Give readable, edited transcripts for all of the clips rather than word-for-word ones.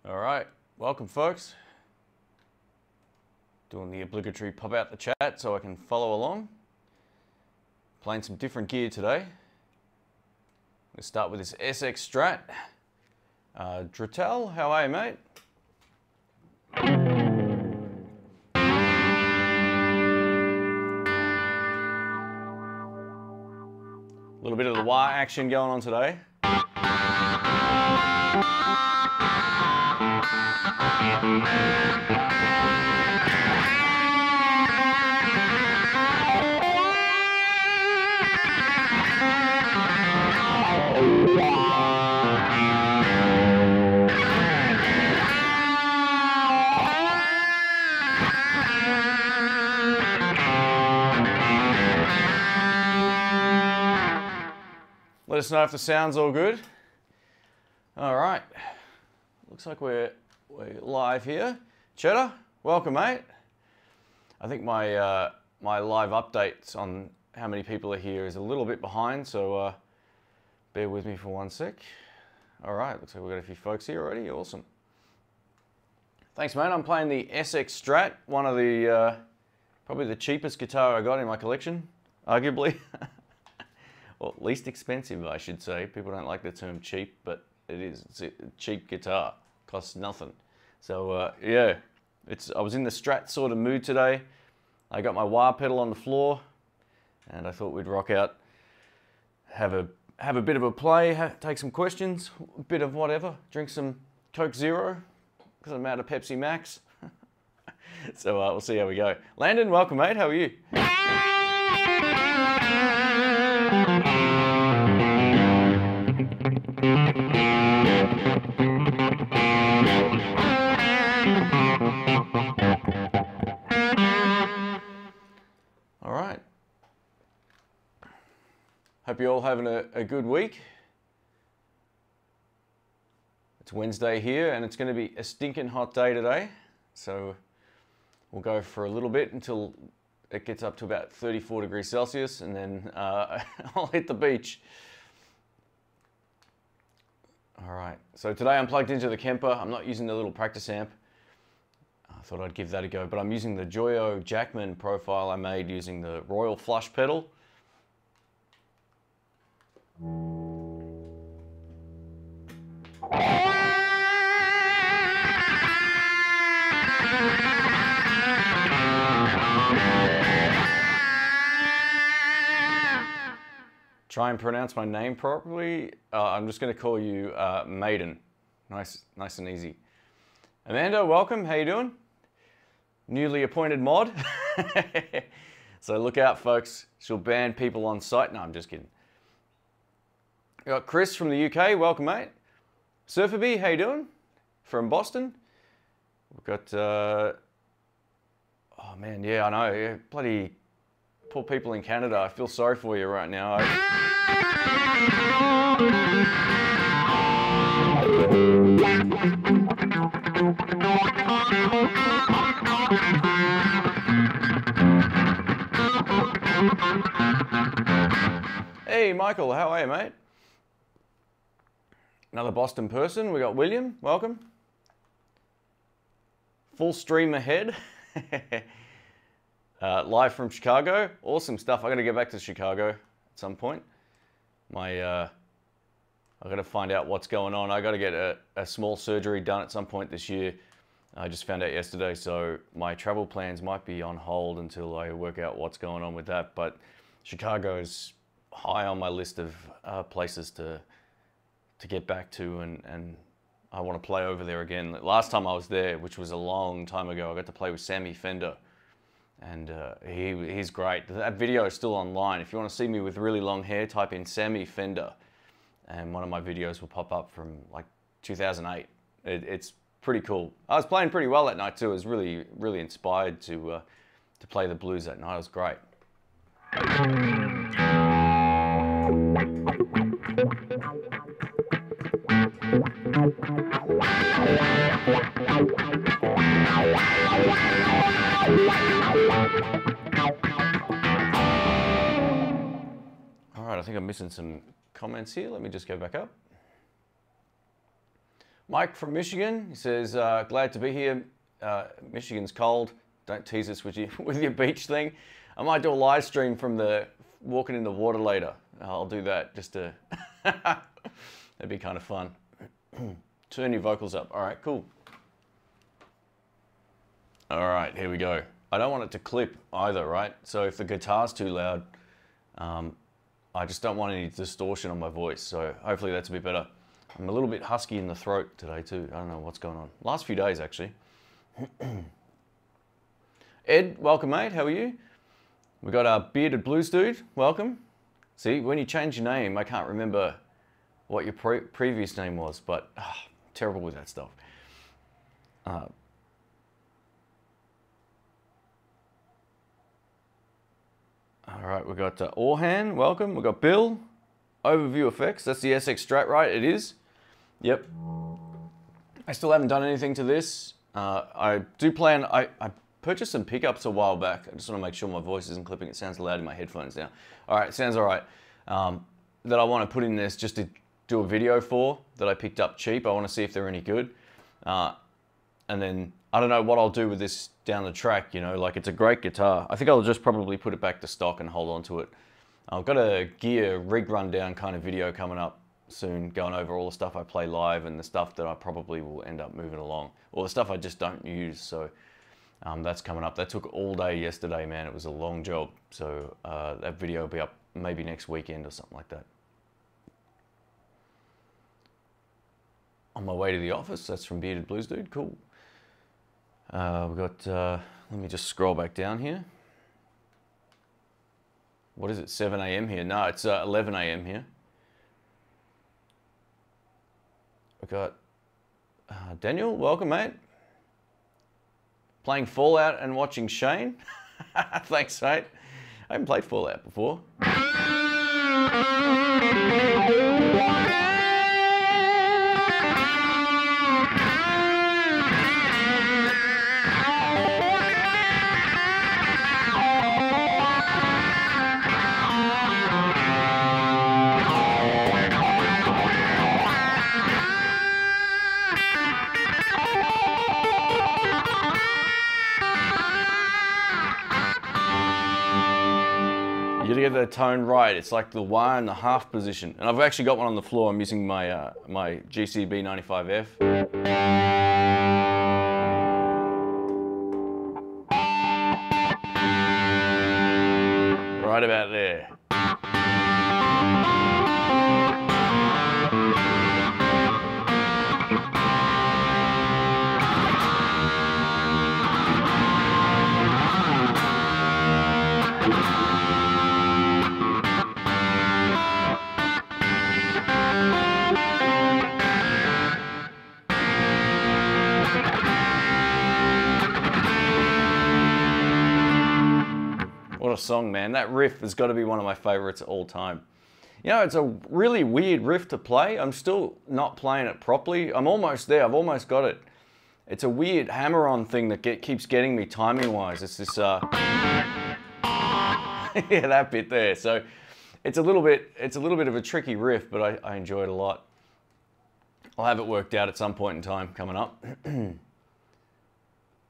All right, welcome folks. Doing the obligatory pop out the chat so I can follow along. Playing some different gear today. Let's start with this Essex strat. Drittel, how are you, mate? A little bit of the wah action going on today. Let us know if the sound's all good. All right, looks like we're live here. Cheddar, welcome, mate. I think my my live updates on how many people are here is a little bit behind, so bear with me for one sec. All right, looks like we've got a few folks here already. Awesome. Thanks, mate. I'm playing the Essex Strat, one of the probably the cheapest guitar I got in my collection, arguably. Well, least expensive, I should say. People don't like the term cheap, but it is. It's a cheap guitar. Costs nothing. So yeah, I was in the Strat sort of mood today. I got my wah pedal on the floor, and I thought we'd rock out, have a bit of a play, take some questions, a bit of whatever, drink some Coke Zero because I'm out of Pepsi Max. So we'll see how we go. Landon, welcome, mate. How are you? All right. Hope you're all having a good week. It's Wednesday here and it's going to be a stinking hot day today. So we'll go for a little bit until it gets up to about 34 degrees Celsius and then I'll hit the beach. All right, so today I'm plugged into the Kemper. I'm not using the little practice amp. I thought I'd give that a go, but I'm using the Joyo Jackman profile I made using the Royal Flush pedal. Try and pronounce my name properly. I'm just going to call you Maiden. Nice and easy. Amanda, welcome. How you doing? Newly appointed mod. So look out, folks. She'll ban people on site. No, I'm just kidding. We got Chris from the UK. Welcome, mate. Surferby, how you doing? From Boston. We've got. Oh man, yeah, I know. Yeah, bloody poor people in Canada. I feel sorry for you right now. Hey, Michael, how are you, mate? Another Boston person. We got William. Welcome. Full stream ahead. Live from Chicago. Awesome stuff. I got to get back to Chicago at some point. I got to find out what's going on. I got to get a small surgery done at some point this year. I just found out yesterday, so my travel plans might be on hold until I work out what's going on with that. But Chicago is high on my list of places to get back to, and I want to play over there again. Last time I was there, which was a long time ago, I got to play with Sammy Fender. And he's great. That video is still online. If you want to see me with really long hair, type in Sammy Fender. And one of my videos will pop up from like 2008. It's pretty cool. I was playing pretty well that night too. I was really, really inspired to play the blues that night. It was great. All right, I think I'm missing some comments here. Let me just go back up. Mike from Michigan, he says, glad to be here. Michigan's cold. Don't tease us with your beach thing. I might do a live stream from the walking in the water later. I'll do that just to, that'd be kind of fun. Turn your vocals up. All right, cool. All right, here we go. I don't want it to clip either, right? So if the guitar's too loud, I just don't want any distortion on my voice. So hopefully that's a bit better. I'm a little bit husky in the throat today too. I don't know what's going on. Last few days actually. Ed, welcome mate, how are you? We got our Bearded Blues dude, welcome. See, when you change your name, I can't remember what your previous name was, but terrible with that stuff. All right, we've got Orhan, welcome. We've got Bill, Overview Effects. That's the Essex Strat, right? It is. Yep. I still haven't done anything to this. I do plan, I purchased some pickups a while back. I just want to make sure my voice isn't clipping. It sounds loud in my headphones now. All right, sounds all right. That I want to put in this just to do a video for, that I picked up cheap. I want to see if they're any good. And then I don't know what I'll do with this down the track, you know, like it's a great guitar. I think I'll just probably put it back to stock and hold on to it. I've got a gear rig rundown kind of video coming up soon, going over all the stuff I play live and the stuff that I probably will end up moving along, or the stuff I just don't use. So that's coming up. That took all day yesterday, man. It was a long job. So that video will be up maybe next weekend or something like that. On my way to the office. That's from Bearded Blues Dude. Cool. We've got, let me just scroll back down here. What is it, 7 a.m. here? No, it's 11 a.m. here. We've got Daniel, welcome mate. Playing Fallout and watching Shane. Thanks mate. I haven't played Fallout before. You gotta get the tone right. It's like the 1.5 position. And I've actually got one on the floor. I'm using my my GCB 95F. Right about there. What a song, man. That riff has got to be one of my favorites of all time. You know, it's a really weird riff to play. I'm still not playing it properly. I'm almost there. I've almost got it. It's a weird hammer-on thing that keeps getting me timing-wise. It's this, yeah, that bit there. So it's a little bit of a tricky riff, but I enjoy it a lot. I'll have it worked out at some point in time coming up.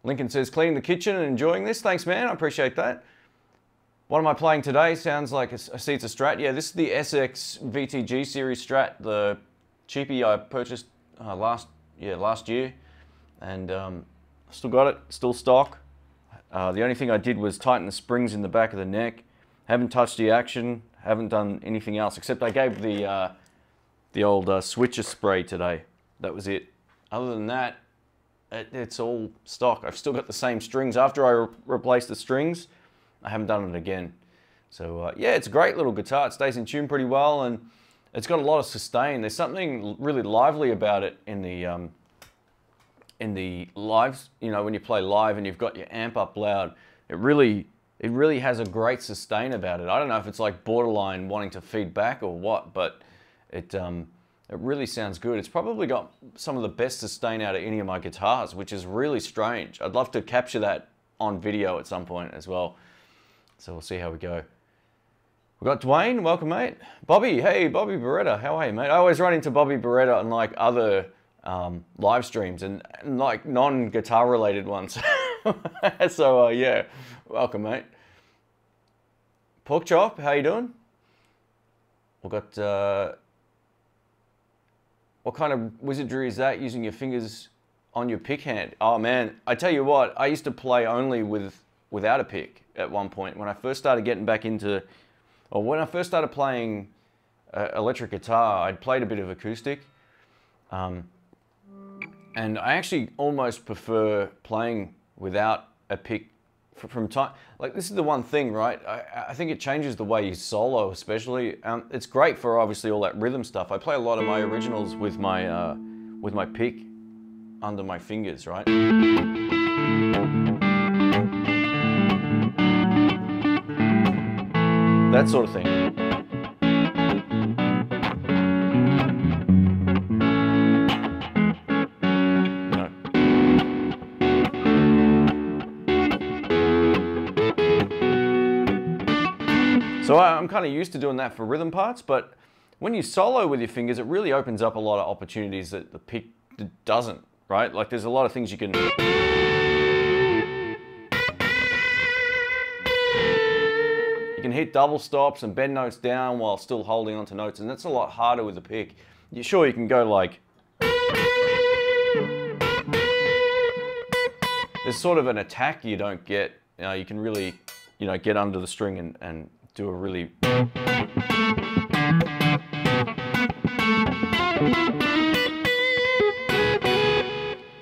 Lincoln says, cleaning the kitchen and enjoying this. Thanks, man. I appreciate that. What am I playing today? Sounds like I see it's a Strat. Yeah, this is the Essex VTG series Strat, the cheapie I purchased last year, and still got it, still stock. The only thing I did was tighten the springs in the back of the neck. Haven't touched the action. Haven't done anything else except I gave the old switcher spray today. That was it. Other than that, it's all stock. I've still got the same strings. After I replaced the strings, I haven't done it again. So yeah, it's a great little guitar. It stays in tune pretty well, and it's got a lot of sustain. There's something really lively about it in the lives. You know, when you play live and you've got your amp up loud, it really has a great sustain about it. I don't know if it's like borderline wanting to feed back or what, but it really sounds good. It's probably got some of the best sustain out of any of my guitars, which is really strange. I'd love to capture that on video at some point as well. So we'll see how we go. We've got Dwayne, welcome mate. Bobby, hey, Bobby Beretta, how are you mate? I always run into Bobby Beretta on like other live streams and like non-guitar related ones. So yeah, welcome, mate. Pork Chop, how you doing? We've got, what kind of wizardry is that, using your fingers on your pick hand? Oh man, I tell you what, I used to play only without a pick at one point. When I first started getting back into, or when I first started playing electric guitar, I'd played a bit of acoustic. And I actually almost prefer playing without a pick from time. Like, this is the one thing, right? I think it changes the way you solo, especially. It's great for obviously all that rhythm stuff. I play a lot of my originals with my pick under my fingers, right? That sort of thing. So I'm kind of used to doing that for rhythm parts, but when you solo with your fingers, it really opens up a lot of opportunities that the pick doesn't, right? Like, there's a lot of things you can... You can hit double stops and bend notes down while still holding onto notes, and that's a lot harder with the pick. Sure, you can go like... There's sort of an attack you don't get. You know, you can really, you know, get under the string and do a really...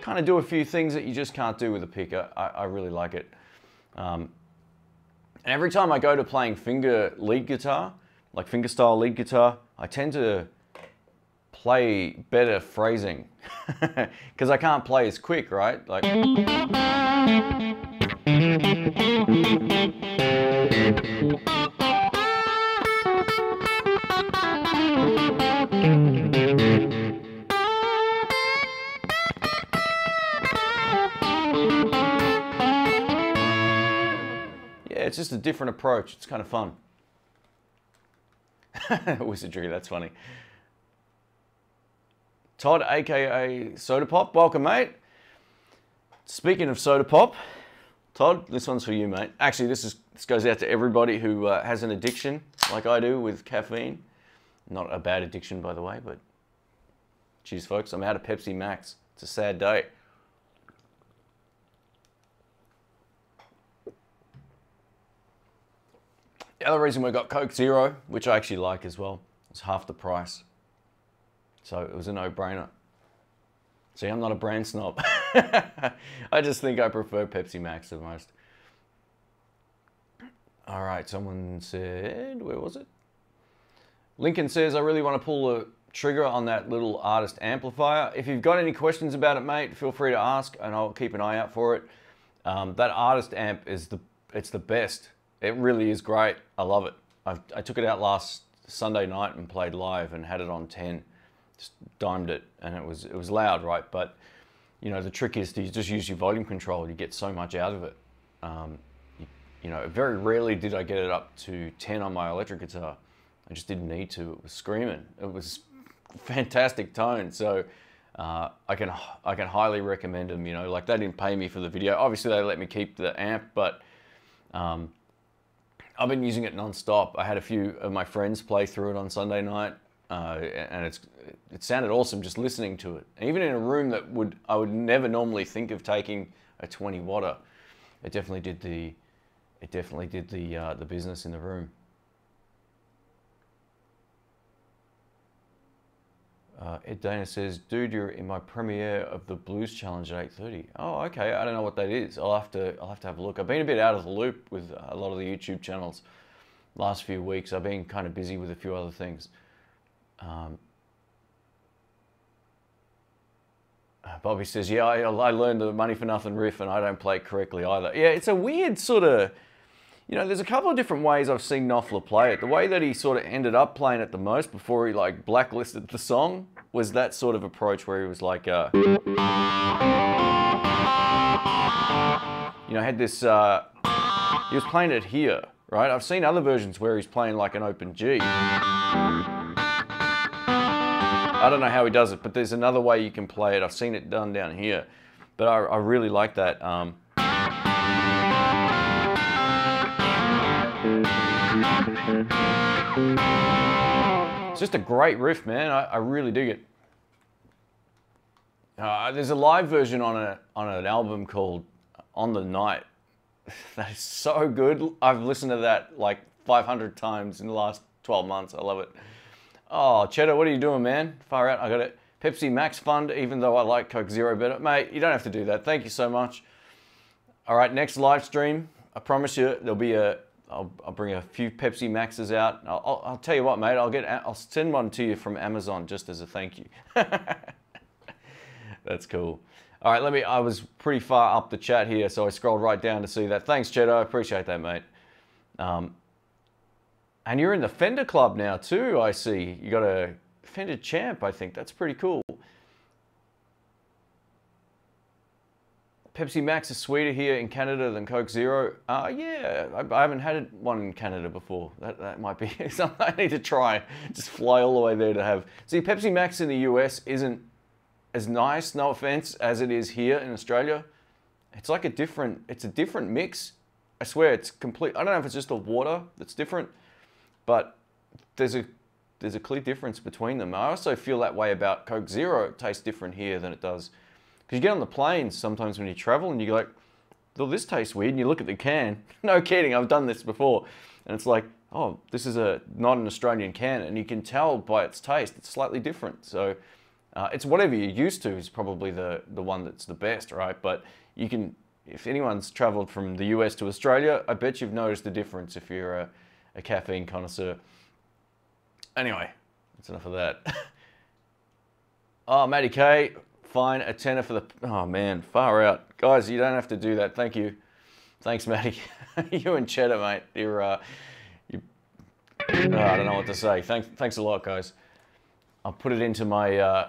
Kind of do a few things that you just can't do with a pick. I really like it. And every time I go to playing finger lead guitar, like fingerstyle lead guitar, I tend to play better phrasing because I can't play as quick, right? Like... It's just a different approach. It's kind of fun. Wizardry, that's funny. Todd, aka Soda Pop, welcome, mate. Speaking of Soda Pop, Todd, this one's for you, mate. Actually, this goes out to everybody who has an addiction like I do with caffeine. Not a bad addiction, by the way, but cheers, folks. I'm out of Pepsi Max. It's a sad day. The other reason we got Coke Zero, which I actually like as well, was half the price. So it was a no-brainer. See, I'm not a brand snob. I just think I prefer Pepsi Max the most. All right, someone said, where was it? Lincoln says, I really want to pull the trigger on that little artist amplifier. If you've got any questions about it, mate, feel free to ask and I'll keep an eye out for it. That artist amp is it's the best. It really is great. I love it. I took it out last Sunday night and played live and had it on 10. Just dimed it, and it was loud, right? But you know, the trick is to just use your volume control. You get so much out of it. You know, very rarely did I get it up to 10 on my electric guitar. I just didn't need to. It was screaming. It was fantastic tone. So I can highly recommend them. You know, like, they didn't pay me for the video. Obviously, they let me keep the amp, but I've been using it non-stop. I had a few of my friends play through it on Sunday night, and it sounded awesome just listening to it. And even in a room that I would never normally think of taking a 20-watter, it definitely did the business in the room. Ed Dana says, dude, you're in my premiere of the Blues Challenge at 8:30. Oh, okay. I don't know what that is. I'll have to have a look. I've been a bit out of the loop with a lot of the YouTube channels last few weeks. I've been kind of busy with a few other things. Bobby says, yeah, I learned the Money for Nothing riff and I don't play it correctly either. Yeah, it's a weird sort of, you know, there's a couple of different ways I've seen Knopfler play it. The way that he sort of ended up playing it the most before he like blacklisted the song was that sort of approach where he was like, you know, had this, he was playing it here, right? I've seen other versions where he's playing like an open G. I don't know how he does it, but there's another way you can play it. I've seen it done down here, but I really like that. It's just a great riff, man. I really dig it. There's a live version on an album called On the Night. That is so good. I've listened to that like 500 times in the last 12 months. I love it. Oh, Cheddar, what are you doing, man? Far out. I got it. Pepsi Max Fund, even though I like Coke Zero better. Mate, you don't have to do that. Thank you so much. All right, next live stream, I promise you there'll be I'll bring a few Pepsi Maxes out. I'll tell you what, mate, I'll send one to you from Amazon just as a thank you. That's cool. All right, I was pretty far up the chat here, so I scrolled right down to see that. Thanks, Cheddar, I appreciate that, mate. And you're in the Fender Club now too, I see. You got a Fender Champ, I think. That's pretty cool. Pepsi Max is sweeter here in Canada than Coke Zero. Yeah, I haven't had one in Canada before. That might be something I need to try. Just fly all the way there to have. See, Pepsi Max in the US isn't as nice, no offense, as it is here in Australia. It's like it's a different mix. I swear it's complete. I don't know if it's just the water that's different, but there's a clear difference between them. I also feel that way about Coke Zero. It tastes different here than it does. Because you get on the planes sometimes when you travel and you're like, oh, this tastes weird, and you look at the can. No kidding, I've done this before. And it's like, oh, this is not an Australian can, and you can tell by its taste, it's slightly different. So it's whatever you're used to is probably the one that's the best, right? But you can, if anyone's traveled from the US to Australia, I bet you've noticed the difference if you're a caffeine connoisseur. Anyway, that's enough of that. Oh, Matty K. Fine, a tenner for the... Oh, man, far out. Guys, you don't have to do that. Thank you. Thanks, Matty. You and Cheddar, mate. I don't know what to say. Thanks a lot, guys. I'll put it into my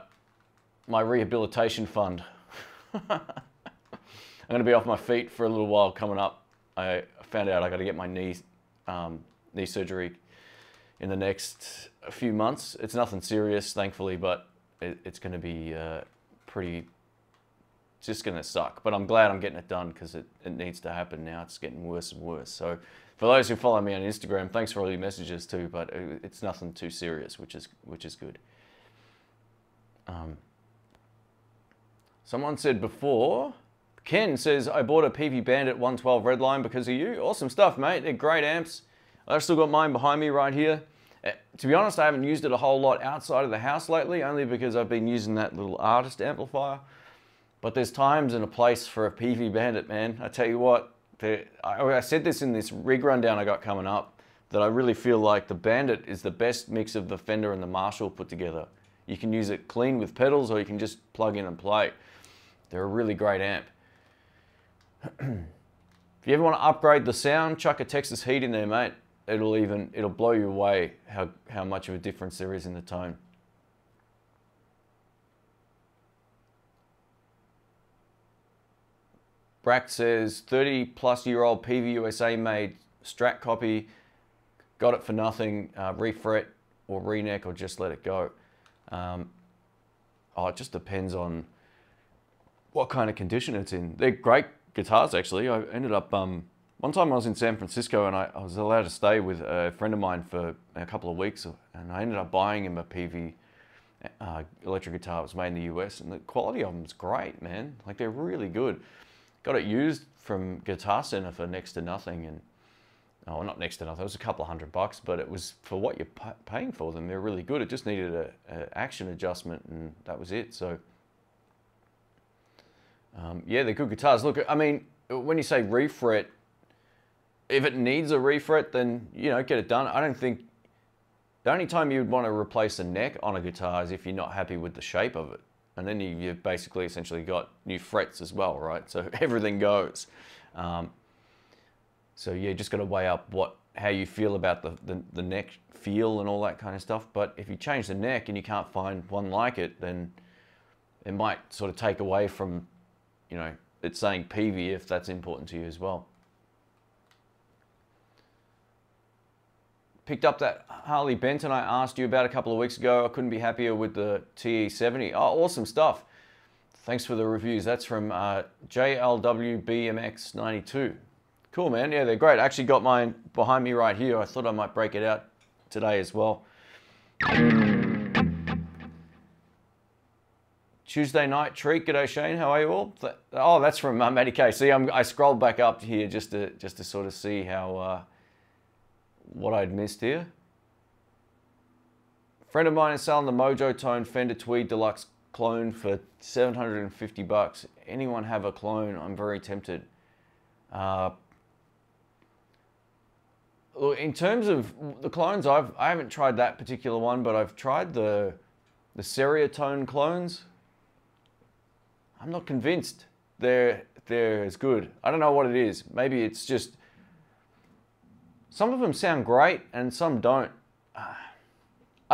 my rehabilitation fund. I'm going to be off my feet for a little while coming up. I found out I got to get my knee surgery in the next few months. It's nothing serious, thankfully, but it's going to be... it's just going to suck. But I'm glad I'm getting it done because it needs to happen now. It's getting worse and worse. So for those who follow me on Instagram, thanks for all your messages too, but it's nothing too serious, which is good. Someone said before, Ken says, I bought a PV Bandit 112 Redline because of you. Awesome stuff, mate. They're great amps. I've still got mine behind me right here. To be honest, I haven't used it a whole lot outside of the house lately, only because I've been using that little artist amplifier. But there's times and a place for a PV Bandit, man. I tell you what, I said this in this rig rundown I got coming up, that I really feel like the Bandit is the best mix of the Fender and the Marshall put together. You can use it clean with pedals, or you can just plug in and play. They're a really great amp. If you ever want to upgrade the sound, chuck a Texas Heat in there, mate. It'll blow you away how much of a difference there is in the tone. Brack says 30-plus-year-old PVUSA made Strat copy, got it for nothing, refret or reneck or just let it go. It just depends on what kind of condition it's in. They're great guitars, actually. I ended up one time I was in San Francisco and I was allowed to stay with a friend of mine for a couple of weeks, and I ended up buying him a PV electric guitar. It was made in the US, and the quality of them is great, man. Like, they're really good. Got it used from Guitar Center for next to nothing, and oh, not next to nothing, it was a couple of $100, but it was for what you're paying for them. They're really good. It just needed an action adjustment, and that was it. So yeah, they're good guitars. Look, I mean, when you say refret, if it needs a refret, then, you know, get it done. I don't think, the only time you would want to replace the neck on a guitar is if you're not happy with the shape of it. And then you've basically essentially got new frets as well, right? So everything goes. So yeah, just got to weigh up how you feel about the neck feel and all that kind of stuff. But if you change the neck and you can't find one like it, then it might sort of take away from, you know, it saying PV if that's important to you as well. picked up that Harley Benton I asked you about a couple of weeks ago. I couldn't be happier with the TE70. Oh, awesome stuff. Thanks for the reviews. That's from JLWBMX92. Cool, man. Yeah, they're great. I actually got mine behind me right here. I thought I might break it out today as well. Tuesday night treat. G'day, Shane. How are you all? Oh, that's from Matty K. See, I scrolled back up here just to sort of see how what I'd missed here. Friend of mine is selling the Mojo Tone Fender Tweed Deluxe clone for $750. Anyone have a clone? I'm very tempted. In terms of the clones, I haven't tried that particular one, but I've tried the Seriatone clones. I'm not convinced they're as good. I don't know what it is. Maybe it's just some of them sound great and some don't. I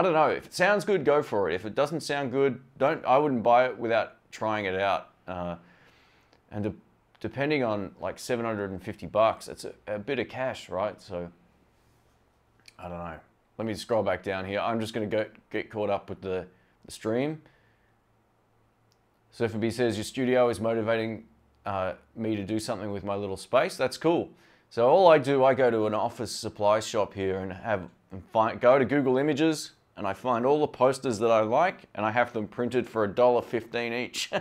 don't know. If it sounds good, go for it. If it doesn't sound good, don't. I wouldn't buy it without trying it out. Depending on like $750, it's a bit of cash, right? So I don't know. Let me scroll back down here. I'm just going to get caught up with the stream. Surfer B says, your studio is motivating me to do something with my little space. That's cool. So all I do, I go to an office supply shop here and go to Google Images, and I find all the posters that I like, and I have them printed for $1.15 each.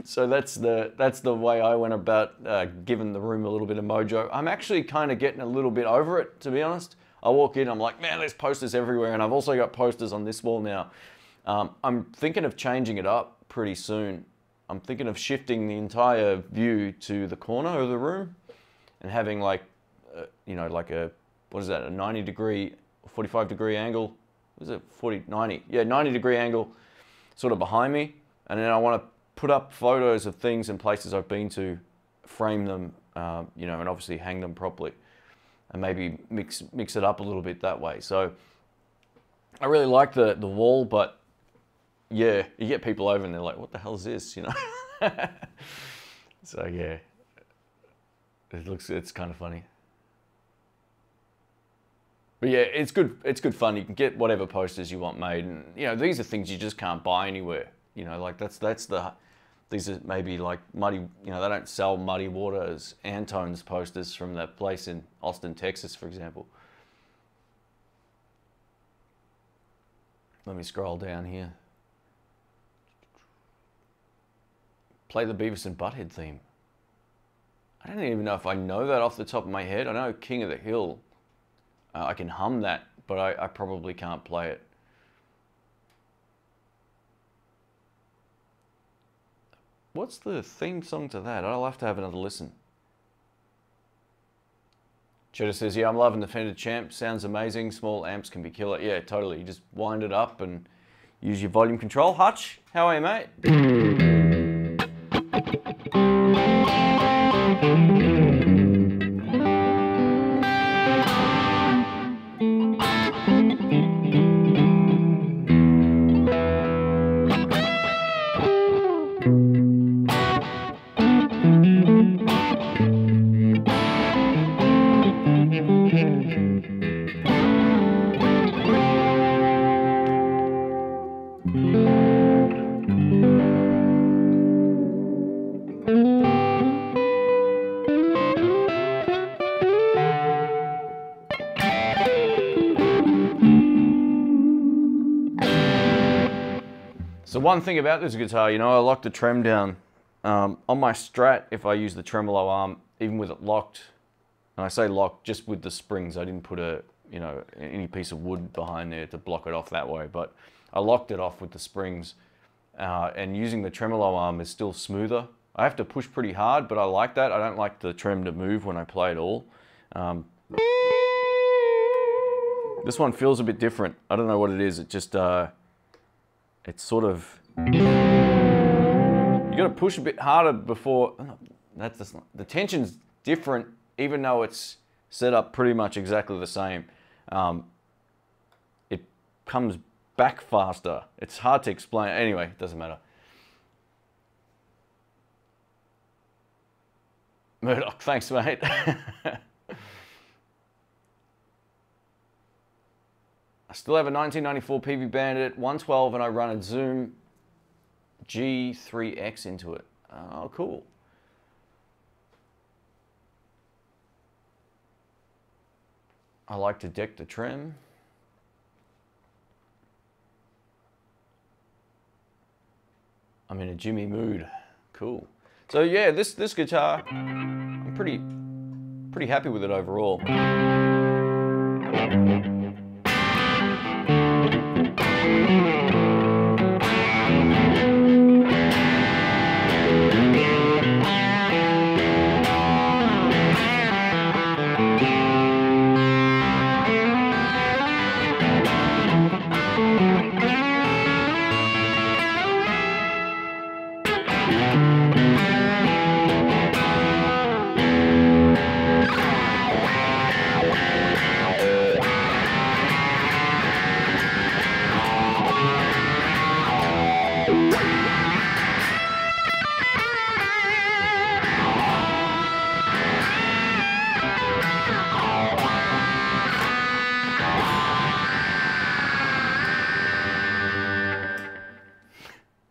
So that's the way I went about giving the room a little bit of mojo. I'm actually kind of getting a little bit over it, to be honest. I walk in, I'm like, man, there's posters everywhere, and I've also got posters on this wall now. I'm thinking of changing it up pretty soon. I'm thinking of shifting the entire view to the corner of the room and having like, you know, like a, what is that, a 90 degree, 45 degree angle? What is it, 90? Yeah, 90 degree angle sort of behind me. And then I want to put up photos of things and places I've been to, frame them, you know, and obviously hang them properly. And maybe mix it up a little bit that way. So I really like the wall, but yeah, you get people over and they're like, what the hell is this, you know? So yeah, it's kind of funny. But yeah, it's good fun. You can get whatever posters you want made, and you know, these are things you just can't buy anywhere. You know, like these are maybe like Muddy, you know, they don't sell Muddy Waters Antone's posters from that place in Austin, Texas, for example. Let me scroll down here. Play the Beavis and Butthead theme. I don't even know if I know that off the top of my head. I know King of the Hill. I can hum that, but I probably can't play it. What's the theme song to that? I'll have to have another listen. Cheddar says, yeah, I'm loving the Fender Champ. Sounds amazing. Small amps can be killer. Yeah, totally. You just wind it up and use your volume control. Hutch, how are you, mate? So one thing about this guitar, you know, I lock the trem down. On my Strat, if I use the tremolo arm, even with it locked, and I say locked just with the springs, I didn't put any piece of wood behind there to block it off that way, but I locked it off with the springs, and using the tremolo arm is still smoother. I have to push pretty hard, but I like that. I don't like the trem to move when I play at all. This one feels a bit different. I don't know what it is. It just, it's sort of, you got to push a bit harder before, the tension's different, even though it's set up pretty much exactly the same. It comes back faster. It's hard to explain. Anyway, it doesn't matter. Murdoch, thanks, mate. still have a 1994 PV Bandit 112 and I run a Zoom G3X into it. Oh, cool. I like to deck the trem. I'm in a Jimmie mood. Cool. So yeah, this guitar, I'm pretty happy with it overall.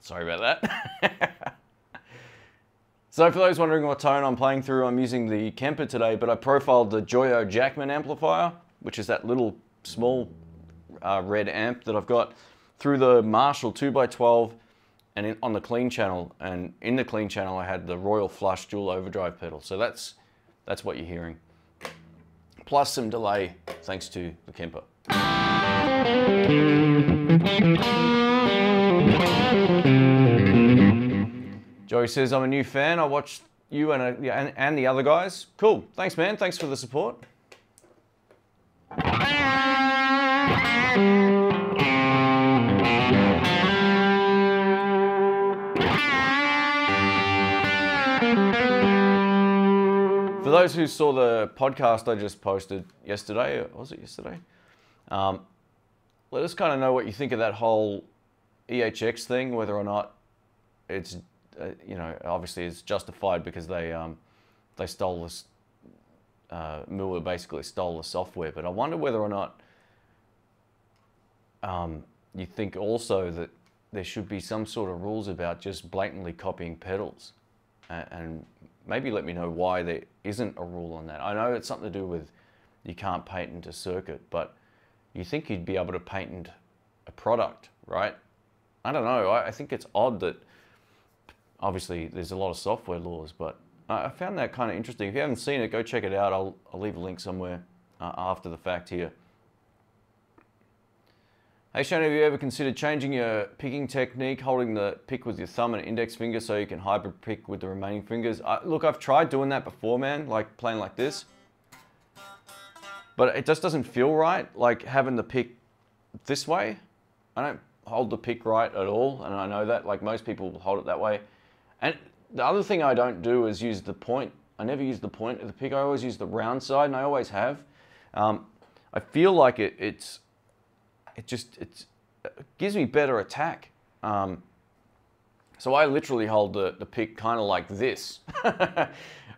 Sorry about that. So for those wondering what tone I'm playing through, I'm using the Kemper today, but I profiled the Joyo Jackman amplifier, which is that little small red amp that I've got, through the Marshall 2x12 and on the clean channel. And in the clean channel, I had the Royal Flush dual overdrive pedal. So that's what you're hearing. Plus some delay, thanks to the Kemper. Joey says, I'm a new fan. I watched you and the other guys. Cool. Thanks, man. Thanks for the support. For those who saw the podcast I just posted yesterday, was it yesterday? Let us kind of know what you think of that whole EHX thing, whether or not it's, you know, obviously it's justified because they stole this, Miller basically stole the software, but I wonder whether or not you think also that there should be some sort of rules about just blatantly copying pedals, and maybe let me know why there isn't a rule on that. I know it's something to do with you can't patent a circuit, but you think you'd be able to patent a product, right? I don't know. I think it's odd that obviously there's a lot of software laws, but I found that kind of interesting. If you haven't seen it, go check it out. I'll leave a link somewhere after the fact here. Hey Shane, have you ever considered changing your picking technique, holding the pick with your thumb and index finger so you can hybrid pick with the remaining fingers? Look, I've tried doing that before, man, like playing like this. But it just doesn't feel right, like having the pick this way. I don't hold the pick right at all, and I know that, like most people hold it that way. And the other thing I don't do is use the point. I never use the point of the pick. I always use the round side, and I always have. I feel like it gives me better attack. So I literally hold the pick kind of like this,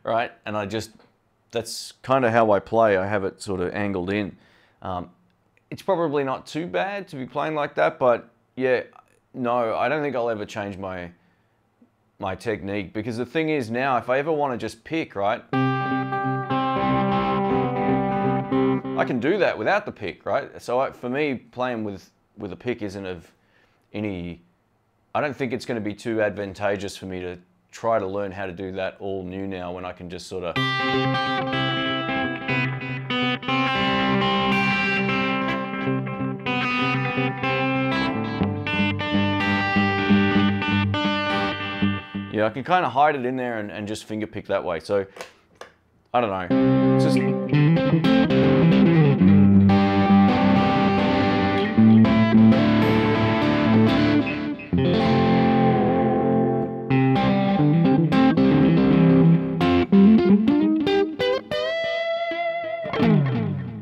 right? And that's kind of how I play. I have it sort of angled in. It's probably not too bad to be playing like that, but yeah, no, I don't think I'll ever change my technique, because the thing is now, if I ever want to just pick, right, I can do that without the pick, right? So for me, playing with a pick isn't of any, I don't think it's going to be too advantageous for me to try to learn how to do that all new now when I can just sort of... Yeah, I can kind of hide it in there and just finger pick that way. So, I don't know. It's just...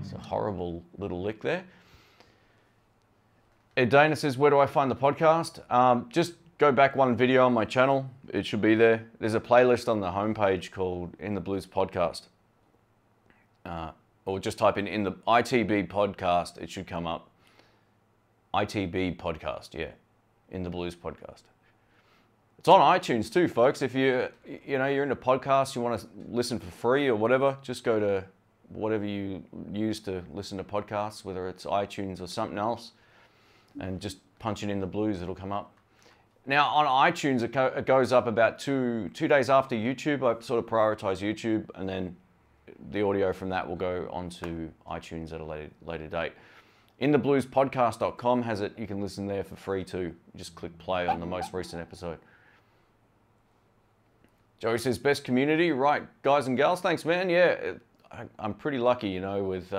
It's a horrible little lick there. Ed Dana says, where do I find the podcast? Just go back one video on my channel. It should be there. There's a playlist on the homepage called In the Blues Podcast. Or just type in the ITB podcast. It should come up. ITB podcast, yeah. In the Blues podcast. It's on iTunes too, folks. If you're into podcasts, you want to listen for free or whatever, just go to whatever you use to listen to podcasts, whether it's iTunes or something else, and just punch it in the Blues, it'll come up. Now on iTunes, it goes up about two days after YouTube. I sort of prioritize YouTube, and then the audio from that will go onto iTunes at a later date. INTHEBLUESpodcast.com has it. You can listen there for free too. You just click play on the most recent episode. Joey says, best community, right, guys and gals? Thanks, man. Yeah, I'm pretty lucky, you know, with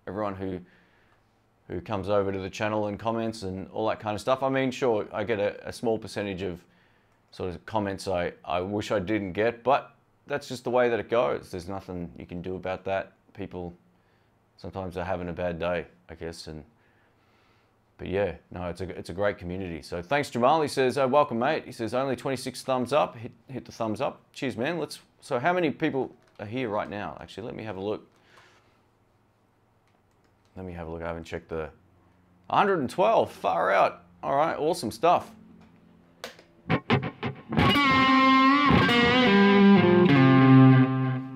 everyone who comes over to the channel and comments and all that kind of stuff. I mean, sure, I get a small percentage of sort of comments I wish I didn't get, but that's just the way that it goes. There's nothing you can do about that. People sometimes are having a bad day, I guess, but yeah, no, it's a great community. So thanks, Jamal. He says, welcome, mate. He says, only 26 thumbs up. Hit the thumbs up. Cheers, man. So how many people are here right now? Actually, let me have a look. I haven't checked the 112. Far out. All right, awesome stuff.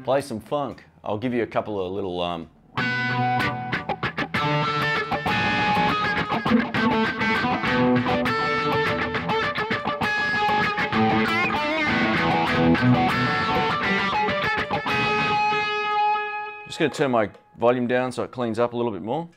Play some funk. I'll give you a couple of little just going to turn my volume down so it cleans up a little bit more.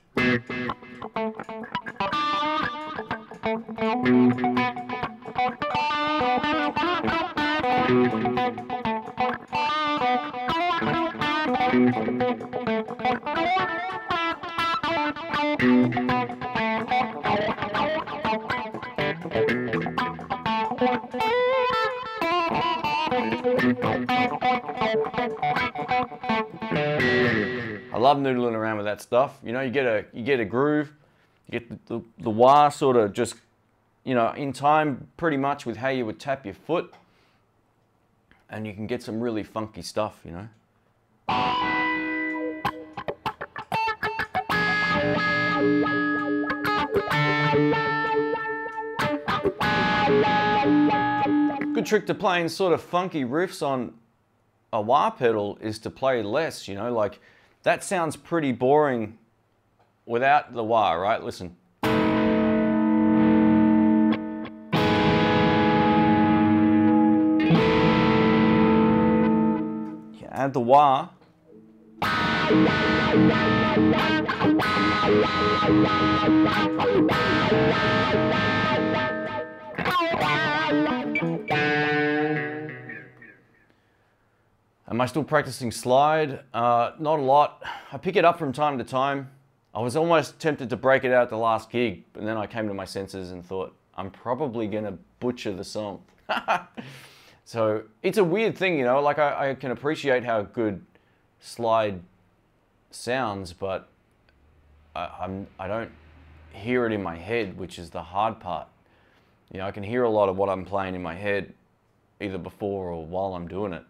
I love noodling around with that stuff. You know, you get a groove, you get the wah sort of just, you know, in time pretty much with how you would tap your foot, and you can get some really funky stuff, you know. Good trick to playing sort of funky riffs on a wah pedal is to play less, you know, like that sounds pretty boring without the wah, right? Listen. You add the wah. Am I still practicing slide? Not a lot. I pick it up from time to time. I was almost tempted to break it out at the last gig, but then I came to my senses and thought, I'm probably gonna butcher the song. So it's a weird thing, you know, like I can appreciate how good slide sounds, but I don't hear it in my head, which is the hard part. You know, I can hear a lot of what I'm playing in my head, either before or while I'm doing it.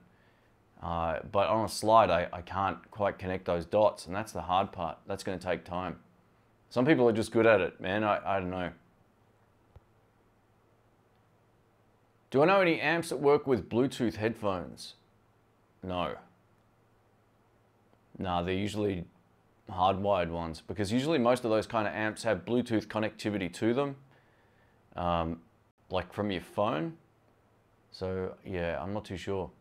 But on a slide, I can't quite connect those dots, and that's the hard part. That's going to take time. Some people are just good at it, man. I don't know. Do I know any amps that work with Bluetooth headphones? No. Nah, they're usually hardwired ones, because usually most of those kind of amps have Bluetooth connectivity to them, like from your phone. So yeah, I'm not too sure.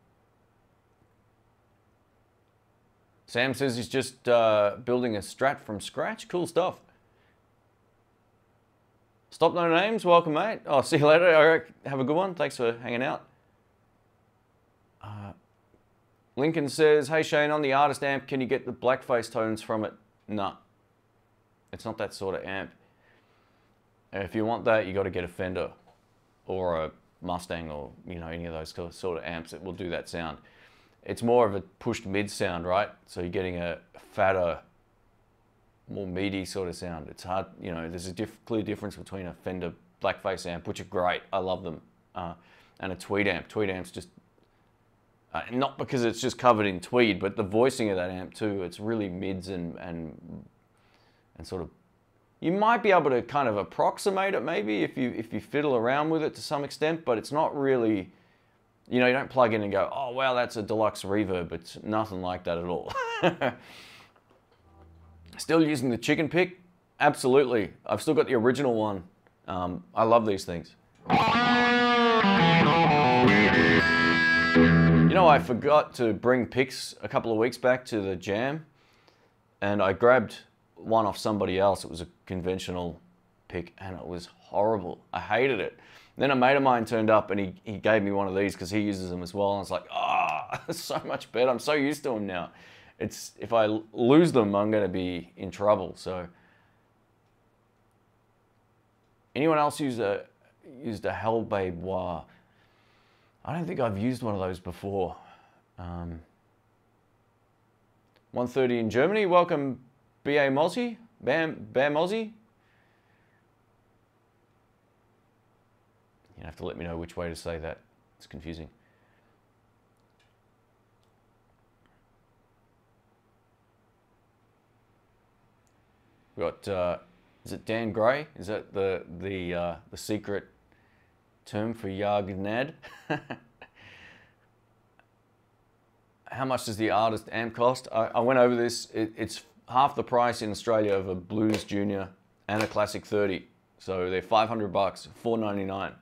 Sam says he's just building a strat from scratch. Cool stuff. Stop No Names, welcome, mate. Oh, see you later. All right, have a good one. Thanks for hanging out. Lincoln says, hey Shane, on the artist amp, can you get the blackface tones from it? No. It's not that sort of amp. And if you want that, you got to get a Fender or a Mustang, or, you know, any of those sort of amps that will do that sound. It's more of a pushed mid sound, right? So you're getting a fatter, more meaty sort of sound. It's hard, you know, there's a clear difference between a Fender blackface amp, which are great, I love them, and a tweed amp. Tweed amp's just, not because it's just covered in tweed, but the voicing of that amp too, it's really mids and sort of You might be able to kind of approximate it maybe if you fiddle around with it to some extent, but it's not really, you know, you don't plug in and go, oh wow, that's a deluxe reverb. It's nothing like that at all. Still using the chicken pick? Absolutely. I've still got the original one. I love these things. You know, I forgot to bring picks a couple of weeks back to the jam, and I grabbed one off somebody else. It was a conventional pick, and it was horrible. I hated it. And then a mate of mine turned up, and he gave me one of these because he uses them as well. And I was like, ah, oh, so much better. I'm so used to them now. It's, if I lose them, I'm going to be in trouble. So, anyone else used a Hellbabe wah? I don't think I've used one of those before. 130 in Germany. Welcome, B.A. Mozzie. Bam Mozzie. You have to let me know which way to say that. It's confusing. We got, is it Dan Gray? Is that the secret term for Yagnad? How much does the artist amp cost? I went over this. It's half the price in Australia of a Blues Junior and a Classic 30. So they're $500, $499.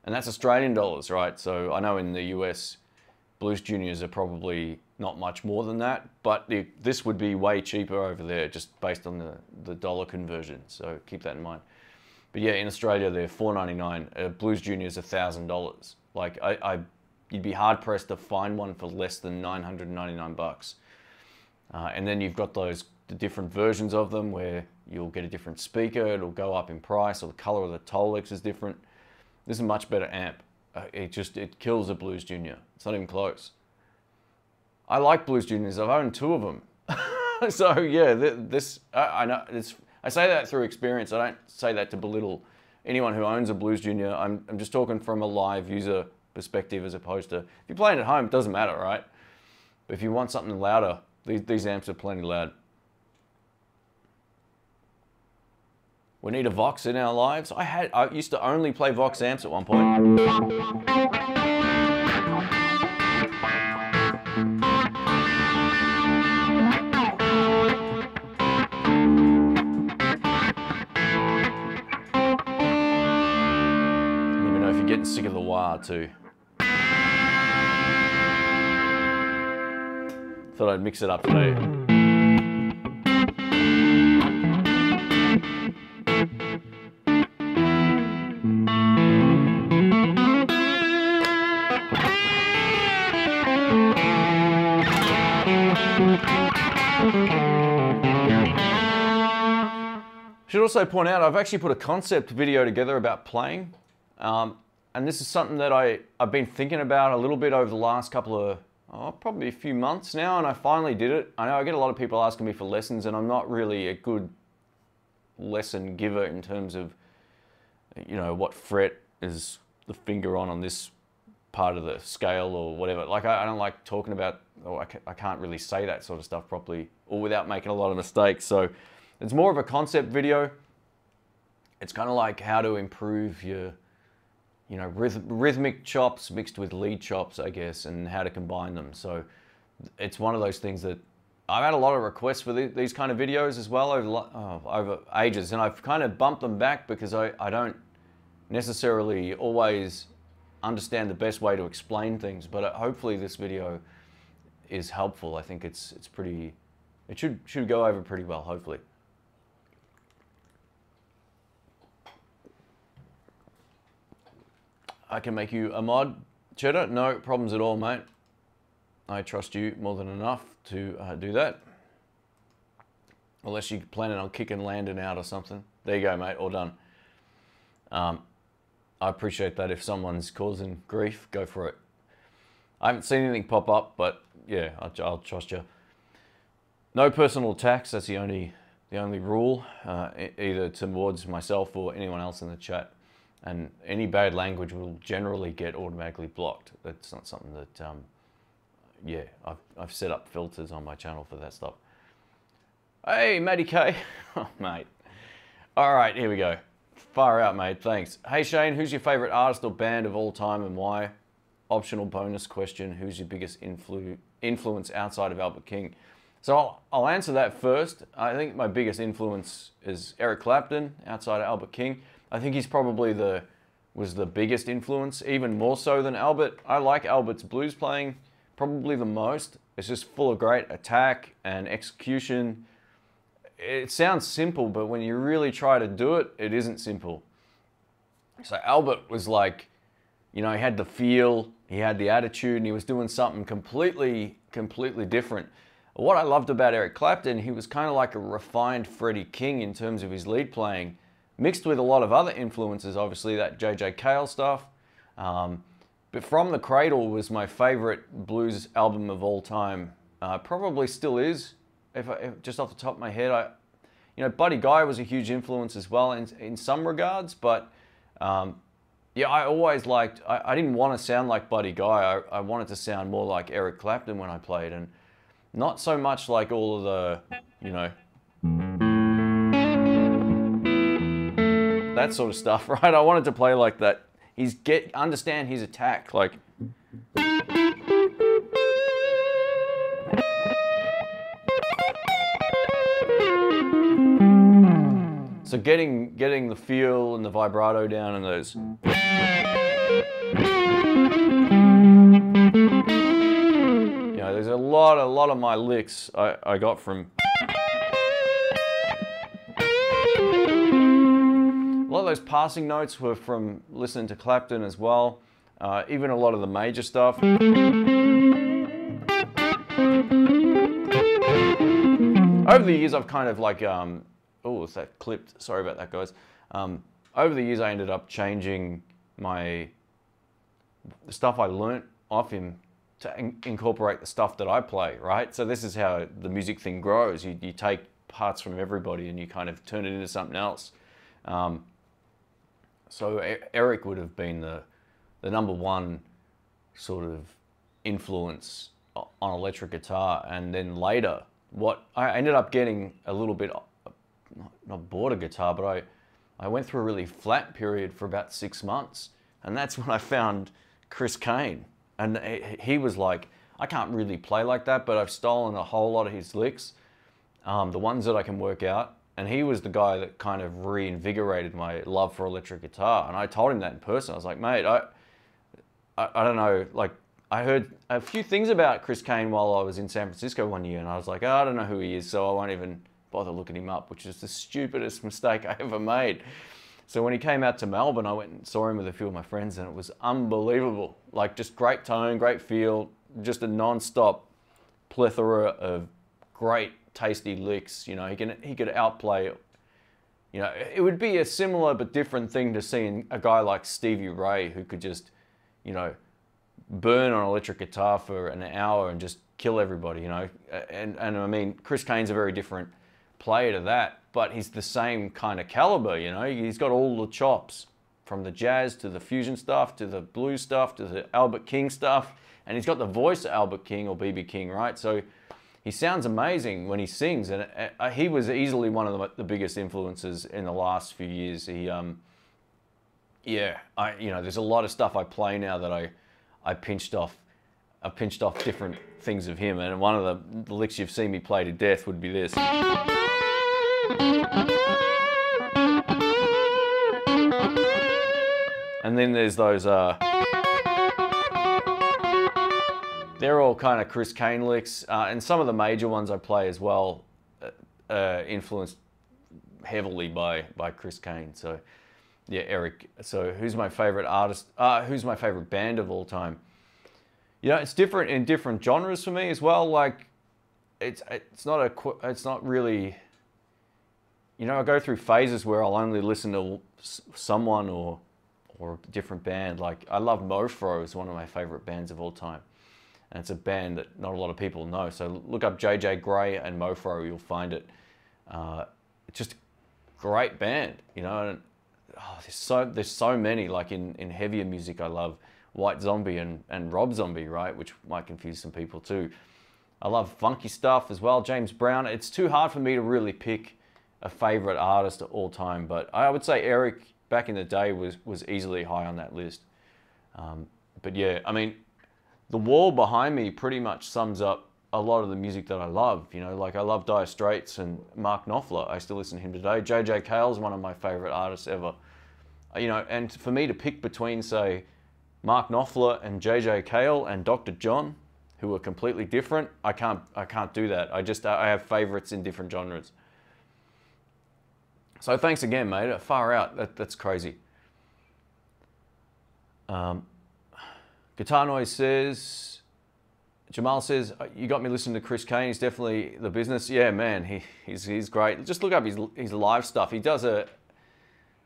And that's Australian dollars, right? So I know in the US, Blues Juniors are probably not much more than that, but this would be way cheaper over there just based on the dollar conversion. So keep that in mind. But yeah, in Australia, they're $499. Blues Junior's $1,000. Like you'd be hard pressed to find one for less than 999 bucks. And then you've got the different versions of them where you'll get a different speaker, it'll go up in price, or the color of the Tolex is different. This is a much better amp. It kills a Blues Junior. It's not even close. I like Blues Juniors. I've owned 2 of them. So yeah, I know I say that through experience. I don't say that to belittle anyone who owns a Blues Junior. I'm just talking from a live user perspective as opposed to, if you're playing at home, it doesn't matter, right? But if you want something louder, these amps are plenty loud. We need a Vox in our lives. I used to only play Vox amps at one point. Let me know if you're getting sick of the wah too. Thought I'd mix it up today. Should also point out, I've actually put a concept video together about playing, and this is something that I've been thinking about a little bit over the last couple of, probably a few months now, and I finally did it. I know I get a lot of people asking me for lessons, and I'm not really a good lesson giver in terms of, you know, what fret is the finger on this part of the scale or whatever. Like, I don't like talking about, or I can't really say that sort of stuff properly or without making a lot of mistakes. So it's more of a concept video. It's kind of like how to improve your, you know, rhythmic chops mixed with lead chops, I guess, and how to combine them. it's one of those things that I've had a lot of requests for these kind of videos as well over ages, and I've kind of bumped them back because I don't necessarily always understand the best way to explain things, but hopefully this video is helpful. I think it's pretty, it should go over pretty well, hopefully. I can make you a mod, Cheddar. No problems at all, mate. I trust you more than enough to do that. Unless you're planning on kicking Landon out or something. There you go, mate, all done. I appreciate that. If someone's causing grief, go for it. I haven't seen anything pop up, but yeah, I'll trust you. No personal attacks, that's the only rule, either towards myself or anyone else in the chat. And any bad language will generally get automatically blocked. That's not something that, yeah, I've set up filters on my channel for that stuff. Hey, Matty K. Oh, mate. All right, here we go. Far out, mate, thanks. Hey Shane, who's your favorite artist or band of all time and why? Optional bonus question, who's your biggest influence outside of Albert King? So I'll answer that first. I think my biggest influence is Eric Clapton outside of Albert King. I think he's probably was the biggest influence, even more so than Albert. I like Albert's blues playing probably the most. It's just full of great attack and execution. It sounds simple, but when you really try to do it, it isn't simple. So Albert was like, you know, he had the feel, he had the attitude, and he was doing something completely different. What I loved about Eric Clapton, he was kind of like a refined Freddie King in terms of his lead playing, mixed with a lot of other influences, obviously that J.J. Cale stuff. But From the Cradle was my favorite blues album of all time. Probably still is, if just off the top of my head. You know, Buddy Guy was a huge influence as well in some regards, but yeah, I always liked, I didn't want to sound like Buddy Guy. I wanted to sound more like Eric Clapton when I played, and not so much like all of the, you know, that sort of stuff, right? I wanted to play like that. Understand his attack, like. So getting the feel and the vibrato down and those. You know, there's a lot of my licks I got from. A lot of those passing notes were from listening to Clapton as well. Even a lot of the major stuff. Over the years, I've kind of like, oh, is that clipped? Sorry about that, guys. Over the years, I ended up changing the stuff I learnt off him to incorporate the stuff that I play, right? So this is how the music thing grows. You take parts from everybody and you kind of turn it into something else. So Eric would have been the number one sort of influence on electric guitar. And then later, what I ended up getting a little bit, not bored of guitar, but I went through a really flat period for about 6 months. And that's when I found Chris Kane. And he was like, I can't really play like that, but I've stolen a whole lot of his licks, the ones that I can work out. And he was the guy that kind of reinvigorated my love for electric guitar. And I told him that in person. I was like, mate, I don't know, like, I heard a few things about Chris Kane while I was in San Francisco one year, and I was like, oh, I don't know who he is, so I won't even bother looking him up, which is the stupidest mistake I ever made. So when he came out to Melbourne, I went and saw him with a few of my friends, and it was unbelievable. Like, just great tone, great feel, just a non-stop plethora of great, tasty licks. You know, he could outplay, you know, it would be a similar but different thing to seeing a guy like Stevie Ray who could just, you know, burn on electric guitar for an hour and just kill everybody, you know. And I mean, Chris Kane's a very different player to that, but he's the same kind of caliber, you know. He's got all the chops, from the jazz to the fusion stuff to the blues stuff to the Albert King stuff, and he's got the voice of Albert King or B.B. King, right? So he sounds amazing when he sings, and he was easily one of the biggest influences in the last few years. He, yeah, you know, there's a lot of stuff I play now that I pinched off different things of him, and one of the licks you've seen me play to death would be this. And then there's those, they're all kind of Chris Kane licks, and some of the major ones I play as well, influenced heavily by Chris Kane. So yeah, Eric. So who's my favorite artist? Who's my favorite band of all time? You know, it's different in different genres for me as well. Like, it's not really, you know, I go through phases where I'll only listen to someone or a different band. Like, I love Mofro is one of my favorite bands of all time. And it's a band that not a lot of people know. So look up JJ Grey and Mofro, you'll find it. It's just a great band, you know. And, oh, there's so many, like in heavier music I love White Zombie and Rob Zombie, right? Which might confuse some people too. I love funky stuff as well, James Brown. It's too hard for me to really pick a favorite artist of all time, but I would say Eric back in the day was easily high on that list. But yeah, I mean, the wall behind me pretty much sums up a lot of the music that I love. You know, like I love Dire Straits and Mark Knopfler. I still listen to him today. JJ Cale's one of my favorite artists ever. You know, and for me to pick between, say, Mark Knopfler and JJ Cale and Dr. John, who are completely different, I can't do that. I have favorites in different genres. So thanks again, mate. Far out. That's crazy. Guitar Noise says, Jamal says, you got me listening to Chris Kane. He's definitely the business. Yeah, man, he's great. Just look up his live stuff. He does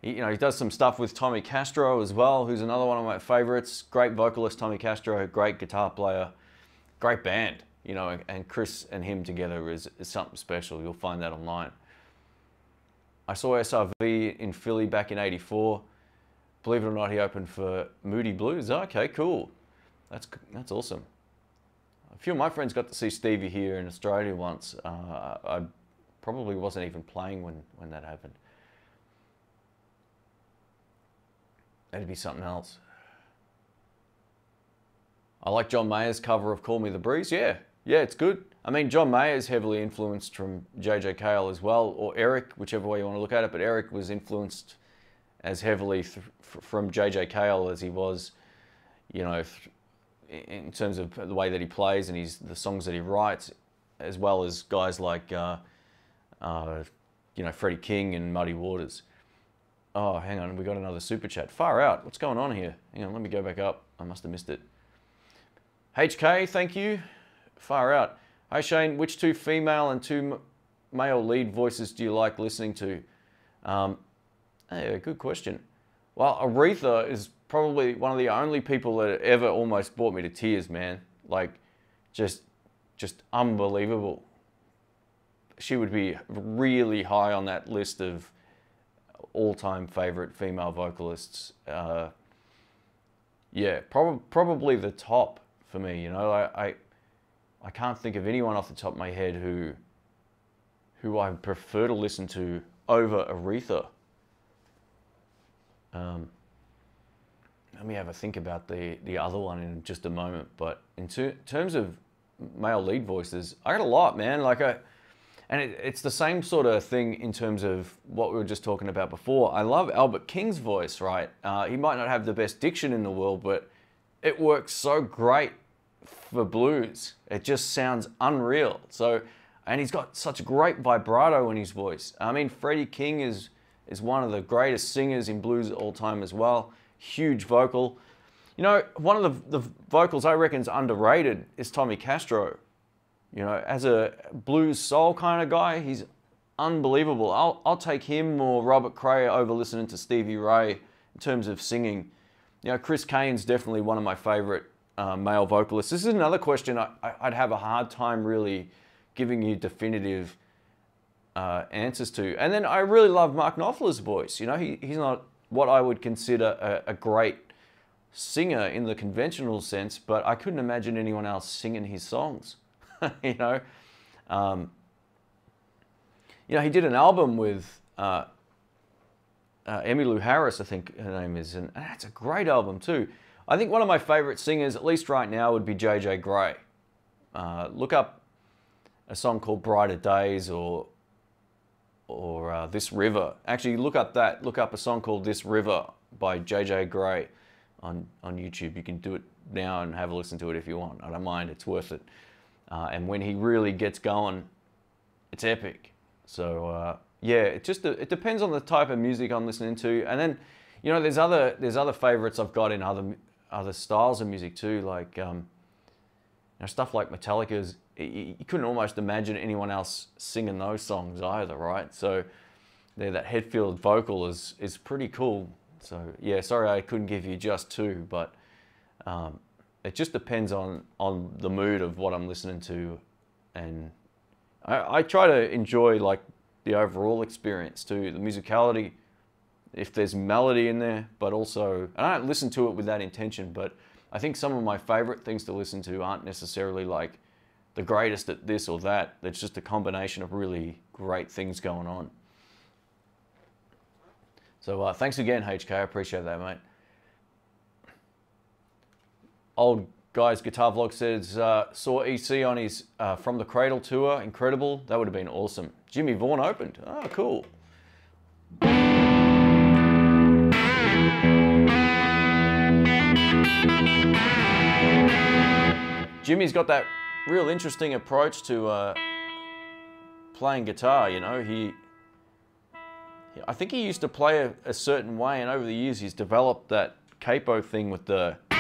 he does some stuff with Tommy Castro as well, who's another one of my favorites. Great vocalist, Tommy Castro, great guitar player, great band. You know, and Chris and him together is something special. You'll find that online. I saw SRV in Philly back in '84. Believe it or not, he opened for Moody Blues. Okay, cool. That's awesome. A few of my friends got to see Stevie here in Australia once. I probably wasn't even playing when that happened. That'd be something else. I like John Mayer's cover of Call Me the Breeze. Yeah, it's good. I mean, John Mayer's heavily influenced from JJ Cale as well, or Eric, whichever way you want to look at it, but Eric was influenced as heavily from JJ Cale as he was, you know, in terms of the way that he plays and the songs that he writes, as well as guys like, you know, Freddie King and Muddy Waters. Oh, hang on, we got another super chat. Far out, what's going on here? Hang on, let me go back up. I must have missed it. HK, thank you. Far out. Hi Shane, which two female and two male lead voices do you like listening to? Hey, good question. Well, Aretha is probably one of the only people that ever almost brought me to tears, man. Like, just unbelievable. She would be really high on that list of all-time favorite female vocalists. Yeah, probably the top for me. You know, I can't think of anyone off the top of my head who I prefer to listen to over Aretha. Let me have a think about the other one in just a moment. But in terms of male lead voices, I got a lot, man. And it's the same sort of thing in terms of what we were just talking about before. I love Albert King's voice, right? He might not have the best diction in the world, but it works so great for blues. It just sounds unreal. So, and he's got such great vibrato in his voice. I mean, Freddie King is one of the greatest singers in blues of all time as well. Huge vocal. You know, one of the vocals I reckon is underrated is Tommy Castro. You know, as a blues soul kind of guy, he's unbelievable. I'll take him or Robert Cray over listening to Stevie Ray in terms of singing. You know, Chris Kane's definitely one of my favorite male vocalists. This is another question I'd have a hard time really giving you definitive answers to. And then I really love Mark Knopfler's voice. You know, he's not what I would consider a great singer in the conventional sense, but I couldn't imagine anyone else singing his songs. You know, he did an album with Emmylou Harris, I think her name is, and that's a great album too. I think one of my favorite singers, at least right now, would be JJ Gray. Look up a song called Brighter Days or This River. Actually, look up a song called This River by JJ Gray on YouTube. You can do it now and have a listen to it if you want. I don't mind, it's worth it. And when he really gets going, it's epic. So yeah, it depends on the type of music I'm listening to. And then, you know, there's other favorites I've got in other styles of music too, like you know, stuff like Metallica's. You couldn't almost imagine anyone else singing those songs either, right? So that Hetfield vocal is pretty cool. So yeah, sorry I couldn't give you just two, but it just depends on the mood of what I'm listening to, and I try to enjoy like the overall experience too, the musicality, if there's melody in there, but also, and I don't listen to it with that intention, but I think some of my favorite things to listen to aren't necessarily like the greatest at this or that. It's just a combination of really great things going on. So thanks again, HK. I appreciate that, mate. Old Guy's Guitar Vlog says, saw EC on his From the Cradle tour. Incredible. That would have been awesome. Jimmie Vaughan opened. Oh, cool. Jimmy's got that real interesting approach to playing guitar, you know. I think he used to play a certain way, and over the years he's developed that capo thing with the... You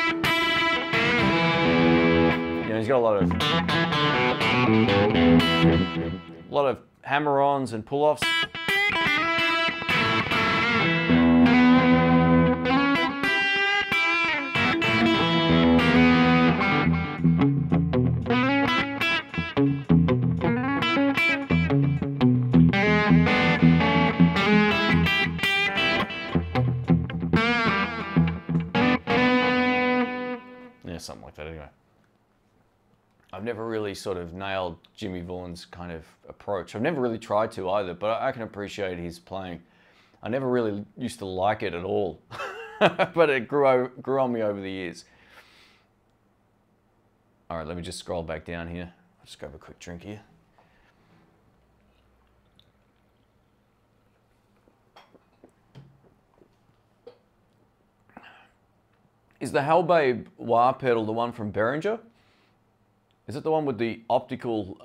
know, he's got a lot of hammer-ons and pull-offs. Something like that anyway. I've never really sort of nailed Jimmie Vaughan's kind of approach. I've never really tried to either, but I can appreciate his playing. I never really used to like it at all, but it grew on me over the years. All right, let me just scroll back down here. I'll just grab a quick drink here. Is the Hellbabe wah pedal the one from Behringer? Is it the one with the optical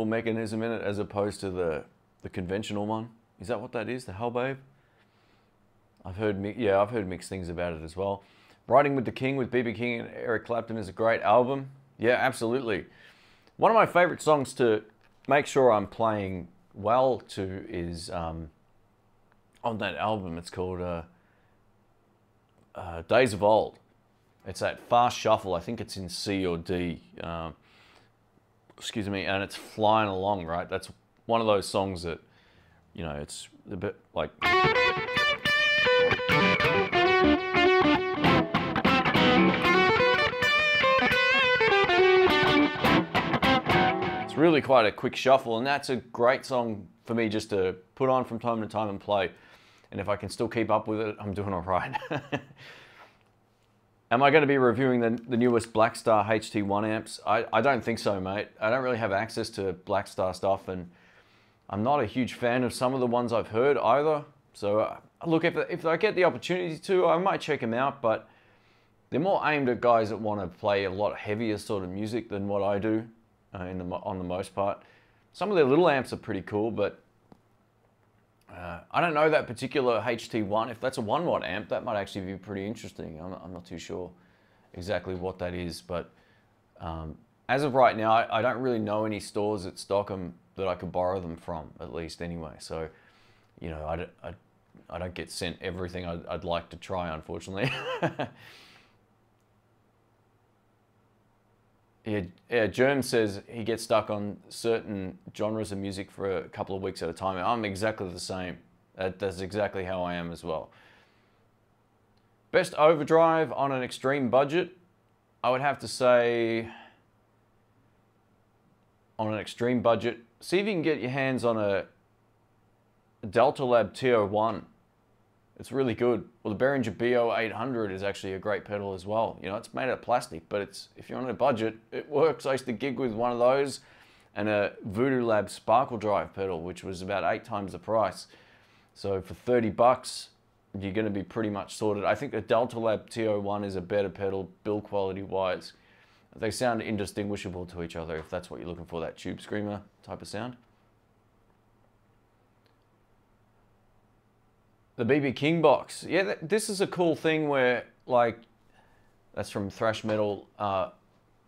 mechanism in it as opposed to the conventional one? Is that what that is, the Hellbabe? I've heard mixed things about it as well. Riding with the King with B.B. King and Eric Clapton is a great album. Yeah, absolutely. One of my favorite songs to make sure I'm playing well to is on that album. It's called Days of Old. It's that fast shuffle. I think it's in C or D. Excuse me, and it's flying along, right? That's one of those songs that, you know, it's a bit like... It's really quite a quick shuffle, and that's a great song for me just to put on from time to time and play. And if I can still keep up with it, I'm doing all right. Am I going to be reviewing the newest Blackstar HT1 amps? I don't think so, mate. I don't really have access to Blackstar stuff, and I'm not a huge fan of some of the ones I've heard either. So look, if I get the opportunity to, I might check them out, but they're more aimed at guys that want to play a lot heavier sort of music than what I do on the most part. Some of their little amps are pretty cool, but I don't know that particular HT1. If that's a 1 watt amp, that might actually be pretty interesting. I'm not too sure exactly what that is, but as of right now, I don't really know any stores that stock them that I could borrow them from, at least anyway. So, you know, I don't get sent everything I'd like to try, unfortunately. Yeah, Germ says he gets stuck on certain genres of music for a couple of weeks at a time. I'm exactly the same. That's exactly how I am as well. Best overdrive on an extreme budget? I would have to say, on an extreme budget, see if you can get your hands on a Delta Lab TO1. It's really good. Well, the Behringer BO800 is actually a great pedal as well. You know, it's made out of plastic, but if you're on a budget, it works. I used to gig with one of those and a Voodoo Lab Sparkle Drive pedal, which was about 8 times the price. So for 30 bucks, you're going to be pretty much sorted. I think the Delta Lab TO1 is a better pedal, build quality wise. They sound indistinguishable to each other if that's what you're looking for, that tube screamer type of sound. The BB King box. Yeah, this is a cool thing where, like, that's from Thrash Metal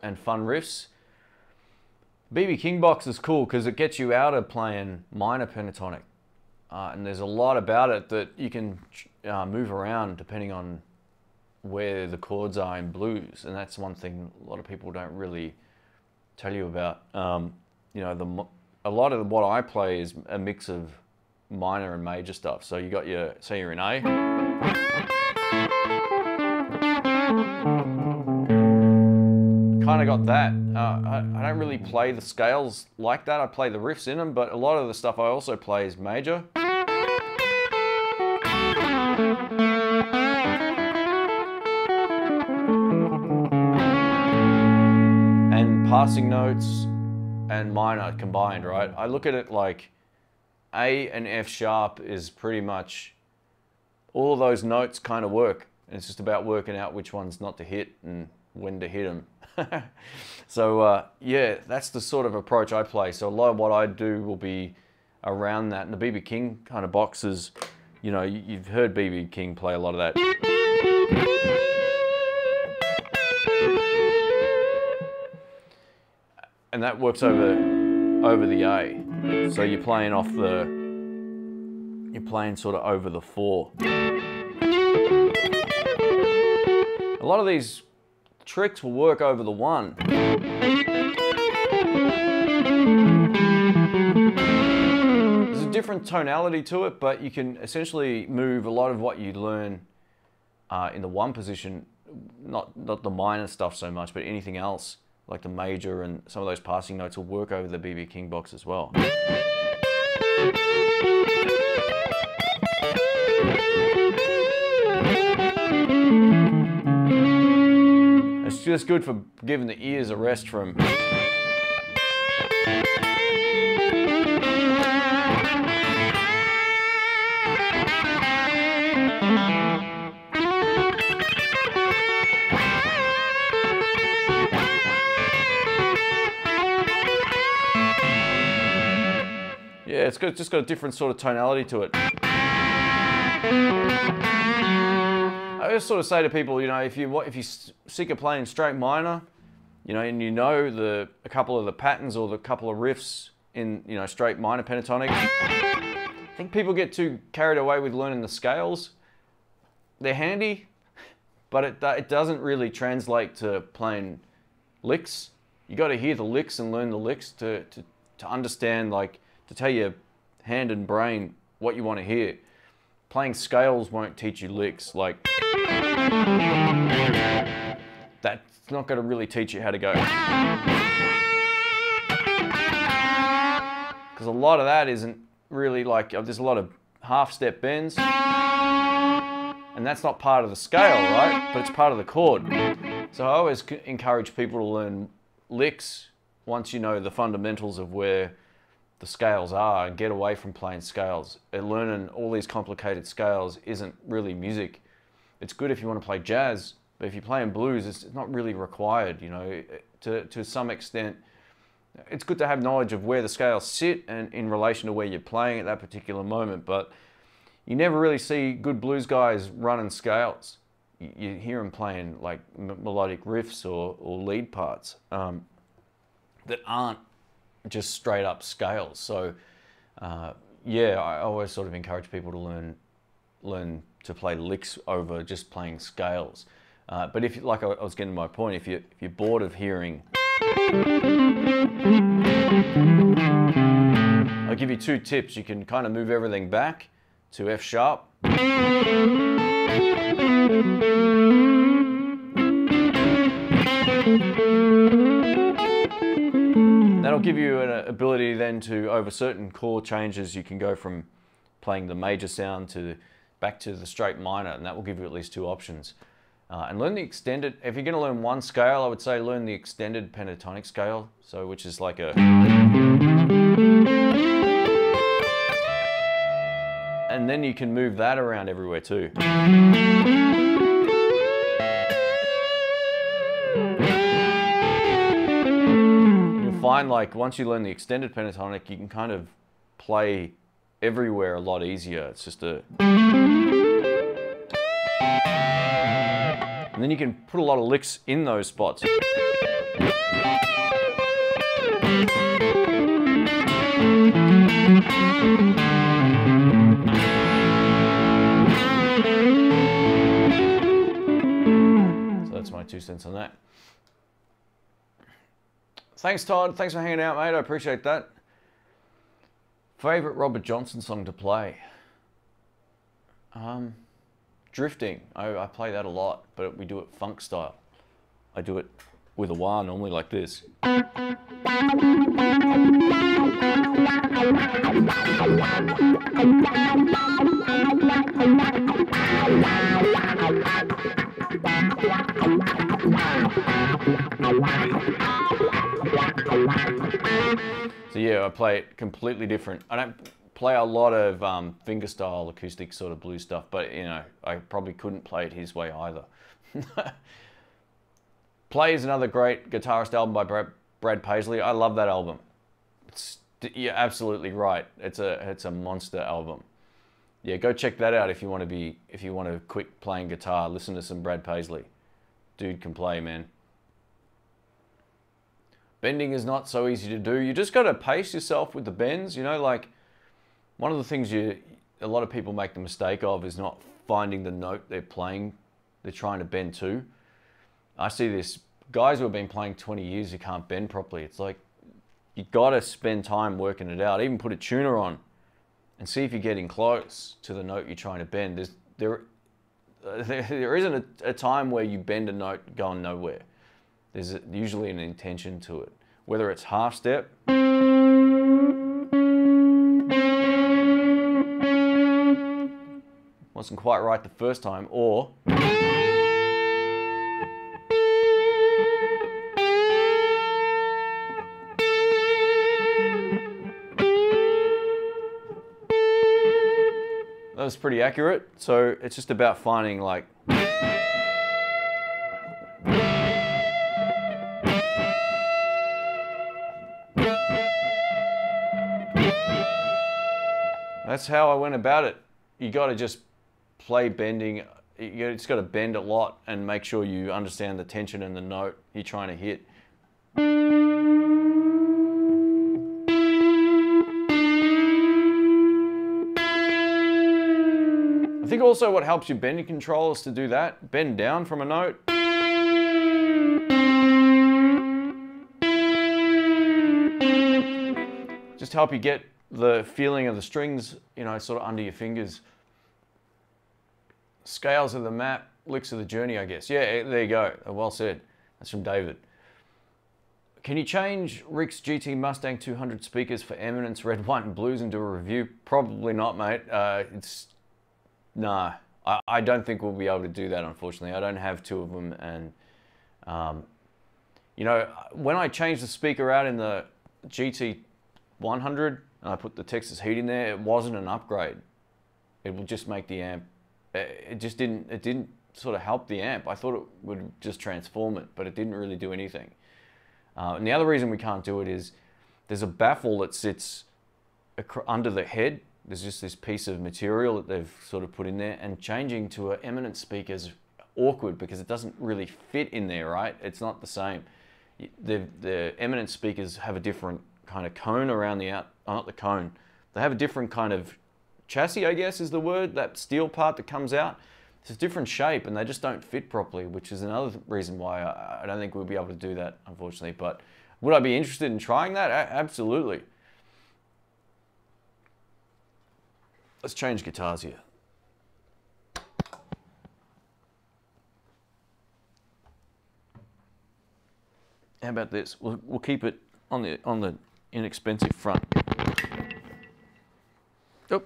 and Fun Riffs. BB King box is cool because it gets you out of playing minor pentatonic. And there's a lot about it that you can move around depending on where the chords are in blues. And that's one thing a lot of people don't really tell you about. You know, a lot of what I play is a mix of minor and major stuff. So you got your, say you're in A. Kind of got that. I don't really play the scales like that. I play the riffs in them, but a lot of the stuff I also play is major. passing notes and minor combined, right? I look at it like A and F sharp is pretty much, all of those notes kind of work. And it's just about working out which ones not to hit and when to hit them. So yeah, that's the sort of approach I play. So a lot of what I do will be around that. And the BB King kind of boxes, you know, you've heard BB King play a lot of that. And that works over the A. So you're playing sort of over the 4. A lot of these tricks will work over the 1. There's a different tonality to it, but you can essentially move a lot of what you learn in the 1 position, not the minor stuff so much, but anything else, like the major and some of those passing notes will work over the BB King box as well. It's just good for giving the ears a rest from yeah, it's just got a different sort of tonality to it. I just sort of say to people, you know, if you're sick of playing straight minor, you know, and you know a couple of the patterns or the couple of riffs in, you know, straight minor pentatonic, I think people get too carried away with learning the scales. They're handy, but it doesn't really translate to playing licks. You got to hear the licks and learn the licks to understand, like, to tell your hand and brain what you want to hear. Playing scales won't teach you licks. Like, that's not going to really teach you how to go. Because a lot of that isn't really like, there's a lot of half-step bends. And that's not part of the scale, right? But it's part of the chord. So I always encourage people to learn licks once you know the fundamentals of where the scales are, and get away from playing scales. And learning all these complicated scales isn't really music. It's good if you want to play jazz, but if you're playing blues, it's not really required, you know. To some extent, it's good to have knowledge of where the scales sit and in relation to where you're playing at that particular moment, but you never really see good blues guys running scales. You hear them playing like melodic riffs or lead parts that aren't just straight up scales. So yeah, I always sort of encourage people to learn to play licks over just playing scales. But if, like I was getting to my point, if you're bored of hearing, I'll give you 2 tips. You can kind of move everything back to F sharp. That'll give you an ability then to, over certain chord changes, you can go from playing the major sound back to the straight minor, and that will give you at least 2 options. And learn the extended, if you're going to learn one scale, I would say learn the extended pentatonic scale, so which is like a... And then you can move that around everywhere too. You'll find, like, once you learn the extended pentatonic, you can kind of play everywhere a lot easier. It's just a... And then you can put a lot of licks in those spots. So that's my 2 cents on that. Thanks, Todd. Thanks for hanging out, mate. I appreciate that. Favorite Robert Johnson song to play? Drifting. I play that a lot, but we do it funk style. I do it with a wah, normally like this. So yeah, I play it completely different. I don't play a lot of fingerstyle acoustic sort of blues stuff, but you know, I probably couldn't play it his way either. Play is another great guitarist album by Brad Paisley. I love that album. You're absolutely right. It's a monster album. Yeah, go check that out if you want to quit playing guitar. Listen to some Brad Paisley. Dude can play, man. Bending is not so easy to do. You just got to pace yourself with the bends. You know, like one of the things a lot of people make the mistake of is not finding the note they're playing, they're trying to bend to. I see this, guys who have been playing 20 years who can't bend properly. It's like, you got to spend time working it out. Even put a tuner on and see if you're getting close to the note you're trying to bend. There isn't a time where you bend a note going nowhere. There's usually an intention to it. Whether it's half step, wasn't quite right the first time, or that was pretty accurate. So it's just about finding like that's how I went about it. You got to just play bending. You just got to bend a lot and make sure you understand the tension in the note you're trying to hit. I think also what helps your bending control is to do that. Bend down from a note. Just help you get the feeling of the strings, you know, sort of under your fingers. Scales of the map, licks of the journey, I guess. Yeah, there you go. Well said. That's from David. Can you change Rick's GT Mustang 200 speakers for Eminence Red, White and Blues and do a review? Probably not, mate. Nah, I don't think we'll be able to do that, unfortunately. I don't have two of them, and you know, when I changed the speaker out in the GT 100 and I put the Texas heat in there, it wasn't an upgrade. It will just make the amp. It didn't sort of help the amp. I thought it would just transform it, but it didn't really do anything. And the other reason we can't do it is there's a baffle that sits under the head. There's just this piece of material that they've sort of put in there, and changing to an Eminence speaker is awkward because it doesn't really fit in there, right? It's not the same. The Eminence speakers have a different kind of cone around the not the cone. They have a different kind of chassis, I guess is the word, that steel part that comes out. It's a different shape and they just don't fit properly, which is another reason why I don't think we'll be able to do that, unfortunately. But would I be interested in trying that? Absolutely. Let's change guitars here. How about this? We'll keep it on the inexpensive front. Oh.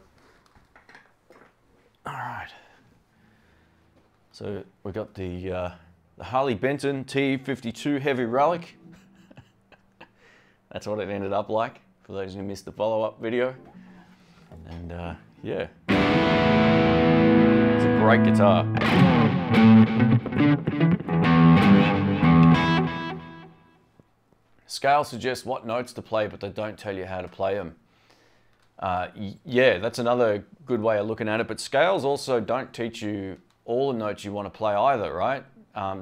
All right. So we got the Harley Benton T52 Heavy Relic. That's what it ended up like, for those who missed the follow-up video. And yeah, it's a great guitar. Scale suggests what notes to play, but they don't tell you how to play them. Yeah, that's another good way of looking at it, but scales also don't teach you all the notes you want to play either, right?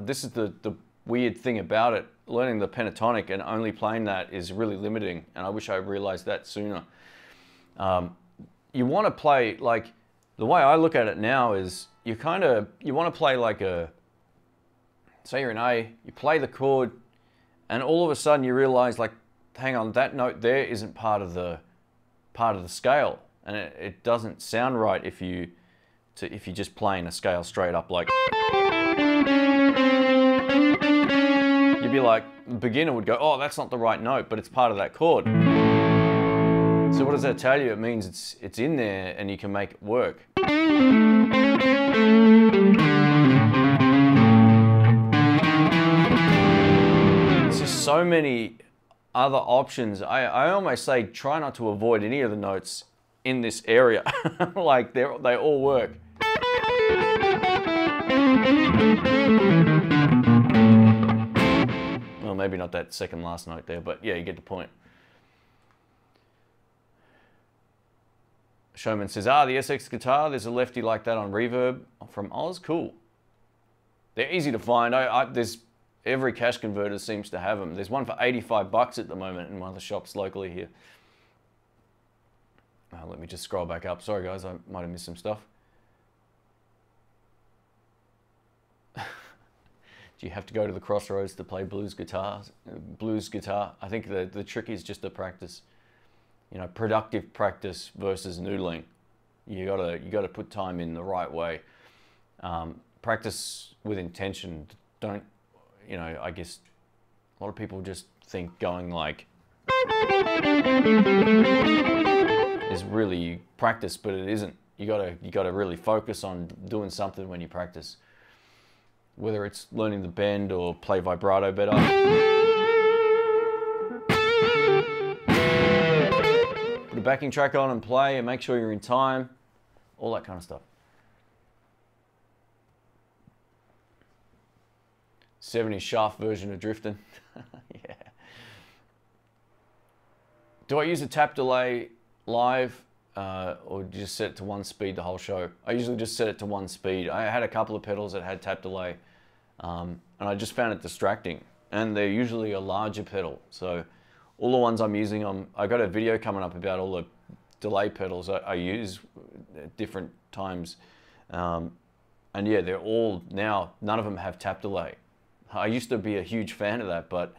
This is the weird thing about it. Learning the pentatonic and only playing that is really limiting, and I wish I realized that sooner. You want to play, like, the way I look at it now is you want to play like say you're in A, you play the chord, and all of a sudden you realize, like, hang on, that note there isn't part of the scale, and it doesn't sound right if you're just playing a scale straight up. Like, you'd be like, the beginner would go, oh, that's not the right note, but it's part of that chord. So what does that tell you? It means it's in there and you can make it work. There's just so many other options. I almost say try not to avoid any of the notes in this area. Like they all work. Well, maybe not that second last note there, but yeah, you get the point. Showman says, the Essex guitar, there's a lefty like that on Reverb from Oz. Cool. They're easy to find. There's every cash converter seems to have them. There's one for 85 bucks at the moment in one of the shops locally here. Let me just scroll back up. Sorry guys, I might have missed some stuff. Do you have to go to the crossroads to play blues guitar? I think the trick is just to practice. You know, productive practice versus noodling. You gotta put time in the right way. Practice with intention. Don't, you know, I guess a lot of people just think going like is really practice, but it isn't. You gotta really focus on doing something when you practice. Whether it's learning the bend or play vibrato better. Put a backing track on and play and make sure you're in time. All that kind of stuff. 70s shaft version of drifting. Yeah. Do I use a tap delay live or just set it to one speed the whole show? I usually just set it to one speed. I had a couple of pedals that had tap delay and I just found it distracting, and they're usually a larger pedal. So all the ones I'm using, I got a video coming up about all the delay pedals I use at different times. And yeah, they're all now, none of them have tap delay. I used to be a huge fan of that, but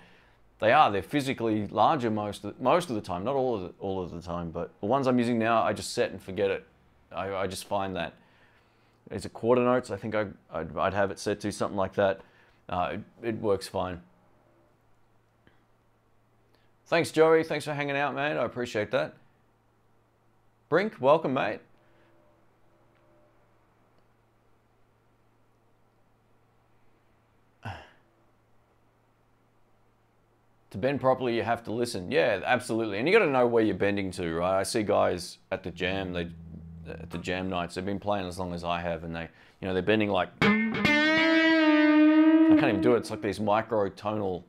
they're physically larger most of the time, not all of the time, but the ones I'm using now, I just set and forget it. I just find that it's a quarter notes. I think I'd have it set to something like that. It works fine. Thanks, Joey. Thanks for hanging out, mate. I appreciate that. Brink, welcome, mate. To bend properly, you have to listen. Yeah, absolutely. And you got to know where you're bending to, right? I see guys at the jam, at the jam nights, they've been playing as long as I have, and they're bending like, I can't even do it. It's like these micro tonal,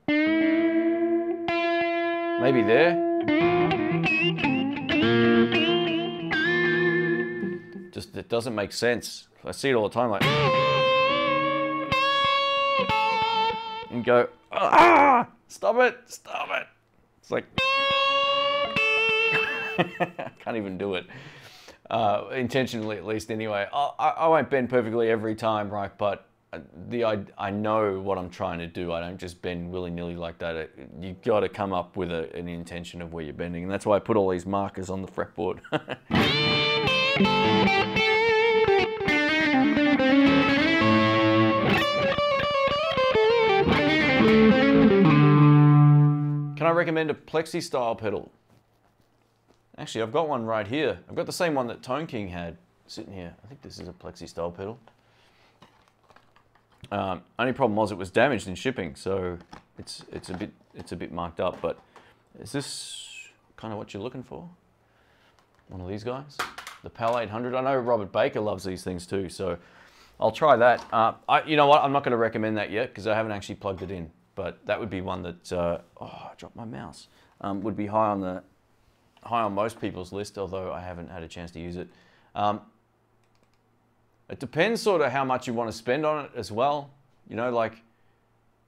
maybe there. Just, it doesn't make sense. I see it all the time, like, and go, stop it. It's like, I can't even do it. Intentionally, at least, anyway. I won't bend perfectly every time, right? But I know what I'm trying to do. I don't just bend willy-nilly like that. You've got to come up with an intention of where you're bending. And that's why I put all these markers on the fretboard. Can I recommend a Plexi style pedal? Actually, I've got one right here. I've got the same one that Tone King had sitting here. I think this is a Plexi style pedal. Only problem was it was damaged in shipping, so it's a bit marked up. But is this kind of what you're looking for? One of these guys, the PAL 800. I know Robert Baker loves these things too, so I'll try that. You know what? I'm not going to recommend that yet because I haven't actually plugged it in. But that would be one that oh, I dropped my mouse. Would be high on most people's list, although I haven't had a chance to use it. It depends sort of how much you want to spend on it as well. You know, like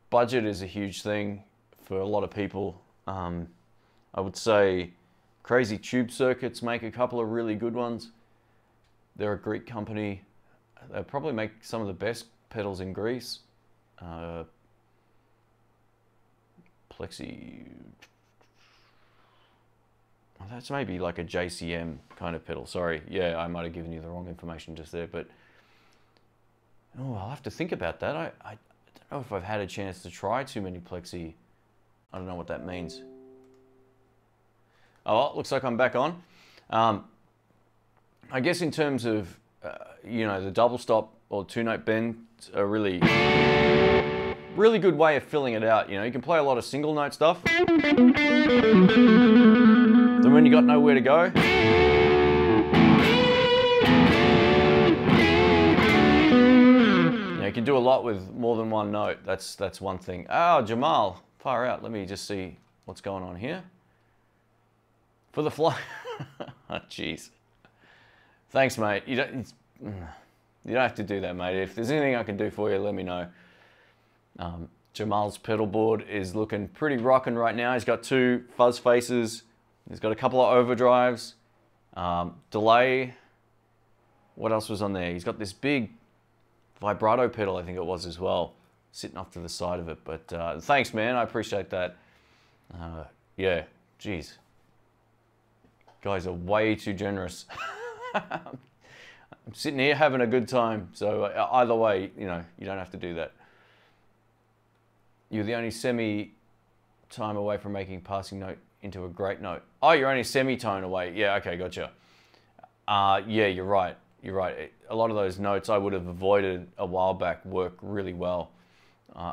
budget is a huge thing for a lot of people. I would say Crazy Tube Circuits make a couple of really good ones. They're a Greek company. They probably make some of the best pedals in Greece. Plexi, that's maybe like a JCM kind of pedal. Sorry, yeah, I might have given you the wrong information just there, but oh, I'll have to think about that. I don't know if I've had a chance to try too many Plexi. I don't know what that means. Oh, well, looks like I'm back on. I guess in terms of, you know, the double stop or two-note bend are really really good way of filling it out. You know, you can play a lot of single note stuff. Then when you got nowhere to go, you can do a lot with more than one note. That's one thing. Oh, Jamal, far out. Let me just see what's going on here. For the fly. Oh, jeez. Thanks, mate. You don't have to do that, mate. If there's anything I can do for you, let me know. Jamal's pedal board is looking pretty rocking right now. He's got 2 fuzz faces. He's got a couple of overdrives. Delay. What else was on there? He's got this big vibrato pedal, I think it was as well, sitting off to the side of it. But thanks, man. I appreciate that. Yeah, geez. Guys are way too generous. I'm sitting here having a good time. So either way, you know, you don't have to do that. You're the only semi-time away from making a passing note into a great note. Oh, you're only semitone away. Yeah, okay, gotcha. Yeah, you're right. You're right. A lot of those notes I would have avoided a while back work really well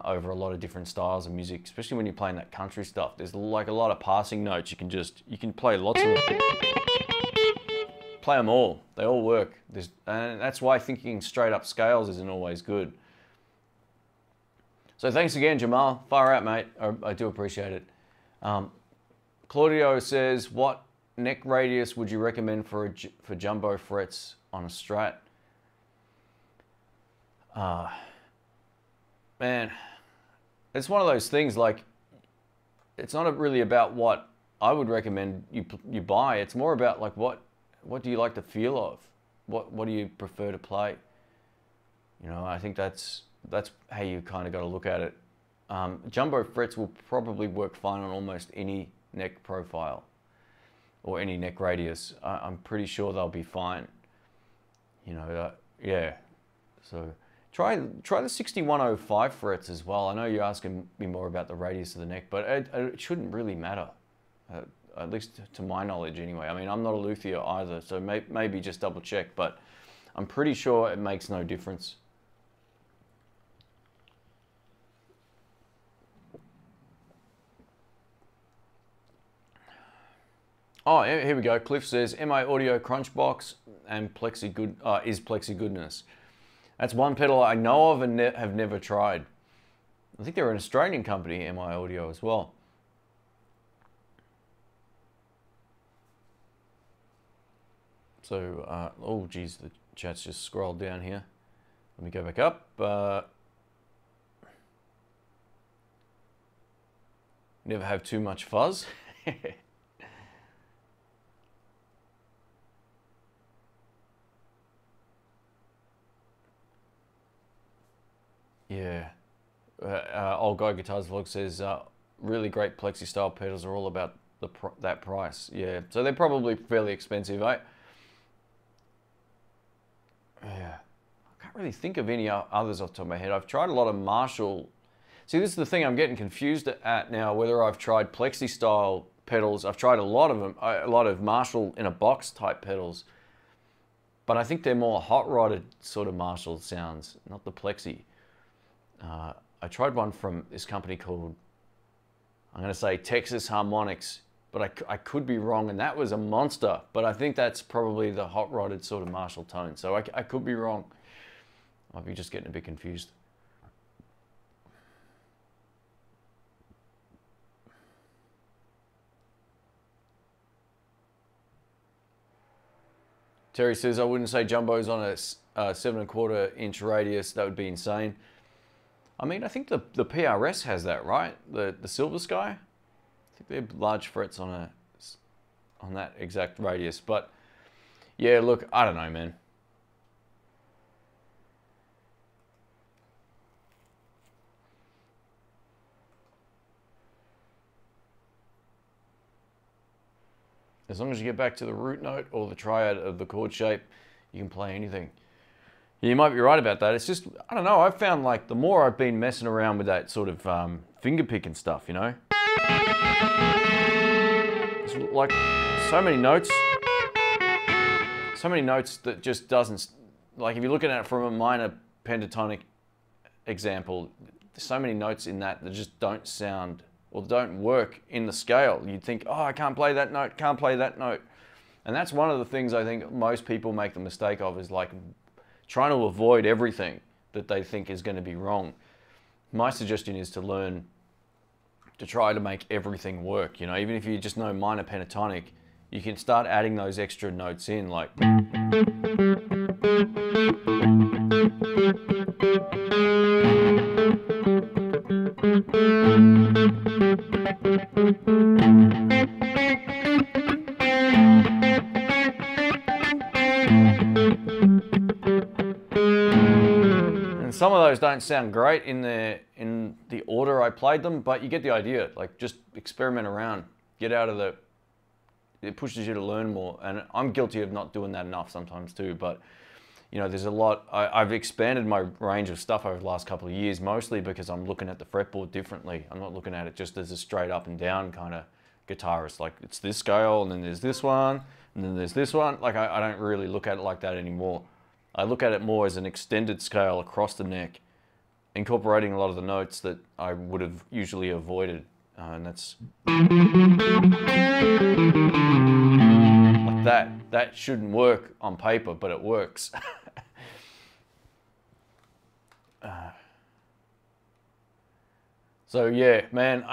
over a lot of different styles of music, especially when you're playing that country stuff. There's like a lot of passing notes. You can play lots of them. Play them all. They all work. And that's why thinking straight up scales isn't always good. So thanks again, Jamal. Far out, mate. I do appreciate it. Claudio says, what neck radius would you recommend for jumbo frets on a Strat? Man, it's one of those things, like, it's not really about what I would recommend you buy. It's more about like what do you like the feel of? What do you prefer to play? You know, I think that's how you kind of got to look at it. Jumbo frets will probably work fine on almost any neck profile or any neck radius. I'm pretty sure they'll be fine. You know, yeah. So try the 6105 frets as well. I know you're asking me more about the radius of the neck, but it shouldn't really matter, at least to my knowledge anyway. I mean, I'm not a luthier either, so maybe just double check, but I'm pretty sure it makes no difference. Oh, here we go. Cliff says, MI Audio Crunchbox and Plexi is Plexi goodness. That's one pedal I know of and have never tried. I think they're an Australian company, MI Audio, as well. So, oh geez, the chat's just scrolled down here. Let me go back up. Never have too much fuzz. Yeah. Old Guy Guitars Vlog says, really great Plexi style pedals are all about that price. Yeah, so they're probably fairly expensive, eh? Yeah. I can't really think of any others off the top of my head. I've tried a lot of Marshall. See, this is the thing I'm getting confused at now, whether I've tried Plexi style pedals. I've tried a lot of them, a lot of Marshall in a box type pedals. But I think they're more hot rodded sort of Marshall sounds, not the Plexi. I tried one from this company called, I'm going to say Texas Harmonics, but I could be wrong, and that was a monster. But I think that's probably the hot rodded sort of Marshall tone. So I could be wrong. I might be just getting a bit confused. Terry says, I wouldn't say jumbos on a 7¼ inch radius. That would be insane. I mean, I think the PRS has that, right? The Silver Sky. I think they're large frets on that exact radius. But yeah, look, I don't know, man. As long as you get back to the root note or the triad of the chord shape, you can play anything. You might be right about that. It's just, I don't know, I've found like the more I've been messing around with that sort of finger picking stuff, you know? It's like so many notes that just doesn't, like if you're looking at it from a minor pentatonic example, there's so many notes in that that just don't sound or don't work in the scale. You'd think, oh, I can't play that note, can't play that note. And that's one of the things I think most people make the mistake of, is like trying to avoid everything that they think is going to be wrong. My suggestion is to learn to try to make everything work. You know, even if you just know minor pentatonic, you can start adding those extra notes in, like. And some of those don't sound great in the order I played them, but you get the idea. Like, just experiment around, get out of the. It pushes you to learn more, and I'm guilty of not doing that enough sometimes too. But you know, there's a lot. I've expanded my range of stuff over the last couple of years, mostly because I'm looking at the fretboard differently. I'm not looking at it just as a straight up and down kind of guitarist. Like, it's this scale, and then there's this one, and then there's this one. Like, I don't really look at it like that anymore. I look at it more as an extended scale across the neck, incorporating a lot of the notes that I would have usually avoided. And that's like that. That shouldn't work on paper, but it works. So yeah, man,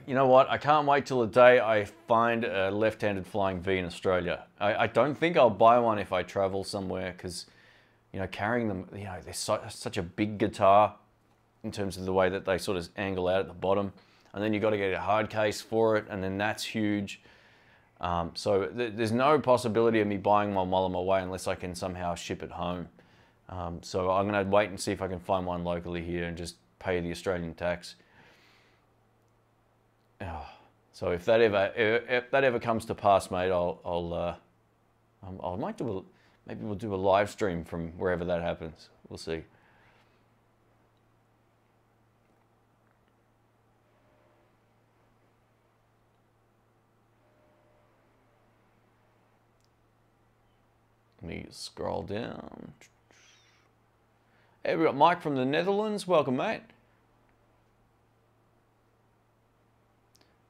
you know what? I can't wait till the day I find a left-handed flying V in Australia. I don't think I'll buy one if I travel somewhere, because, you know, carrying them, you know, they're such a big guitar in terms of the way that they sort of angle out at the bottom. And then you've got to get a hard case for it, and then that's huge. So there's no possibility of me buying one while I'm away unless I can somehow ship it home. So I'm going to wait and see if I can find one locally here and just pay the Australian tax. So if that ever comes to pass, mate, I might do maybe we'll do a live stream from wherever that happens. We'll see. Let me scroll down. Hey, we got Mike from the Netherlands. Welcome, mate.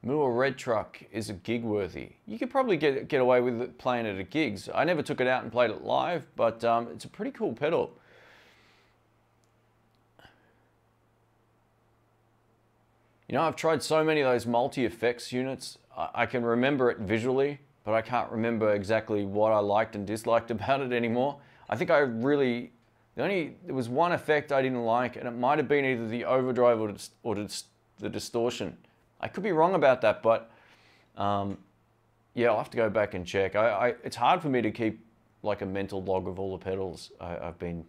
Moore Red Truck is a gig worthy. You could probably get away with it playing it at gigs. I never took it out and played it live, but it's a pretty cool pedal. You know, I've tried so many of those multi-effects units. I can remember it visually, but I can't remember exactly what I liked and disliked about it anymore. I think there was one effect I didn't like, and it might have been either the overdrive or the distortion. I could be wrong about that, but yeah, I'll have to go back and check. It's hard for me to keep like a mental log of all the pedals. I've been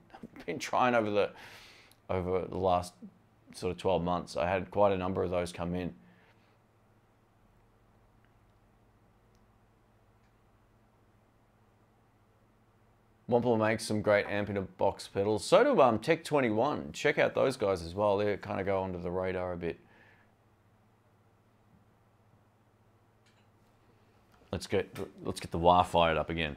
trying over the last sort of 12 months. I had quite a number of those come in. Wampler makes some great amp in a box pedals. So do Tech 21. Check out those guys as well. They kind of go under the radar a bit. Let's get the wah fired up again.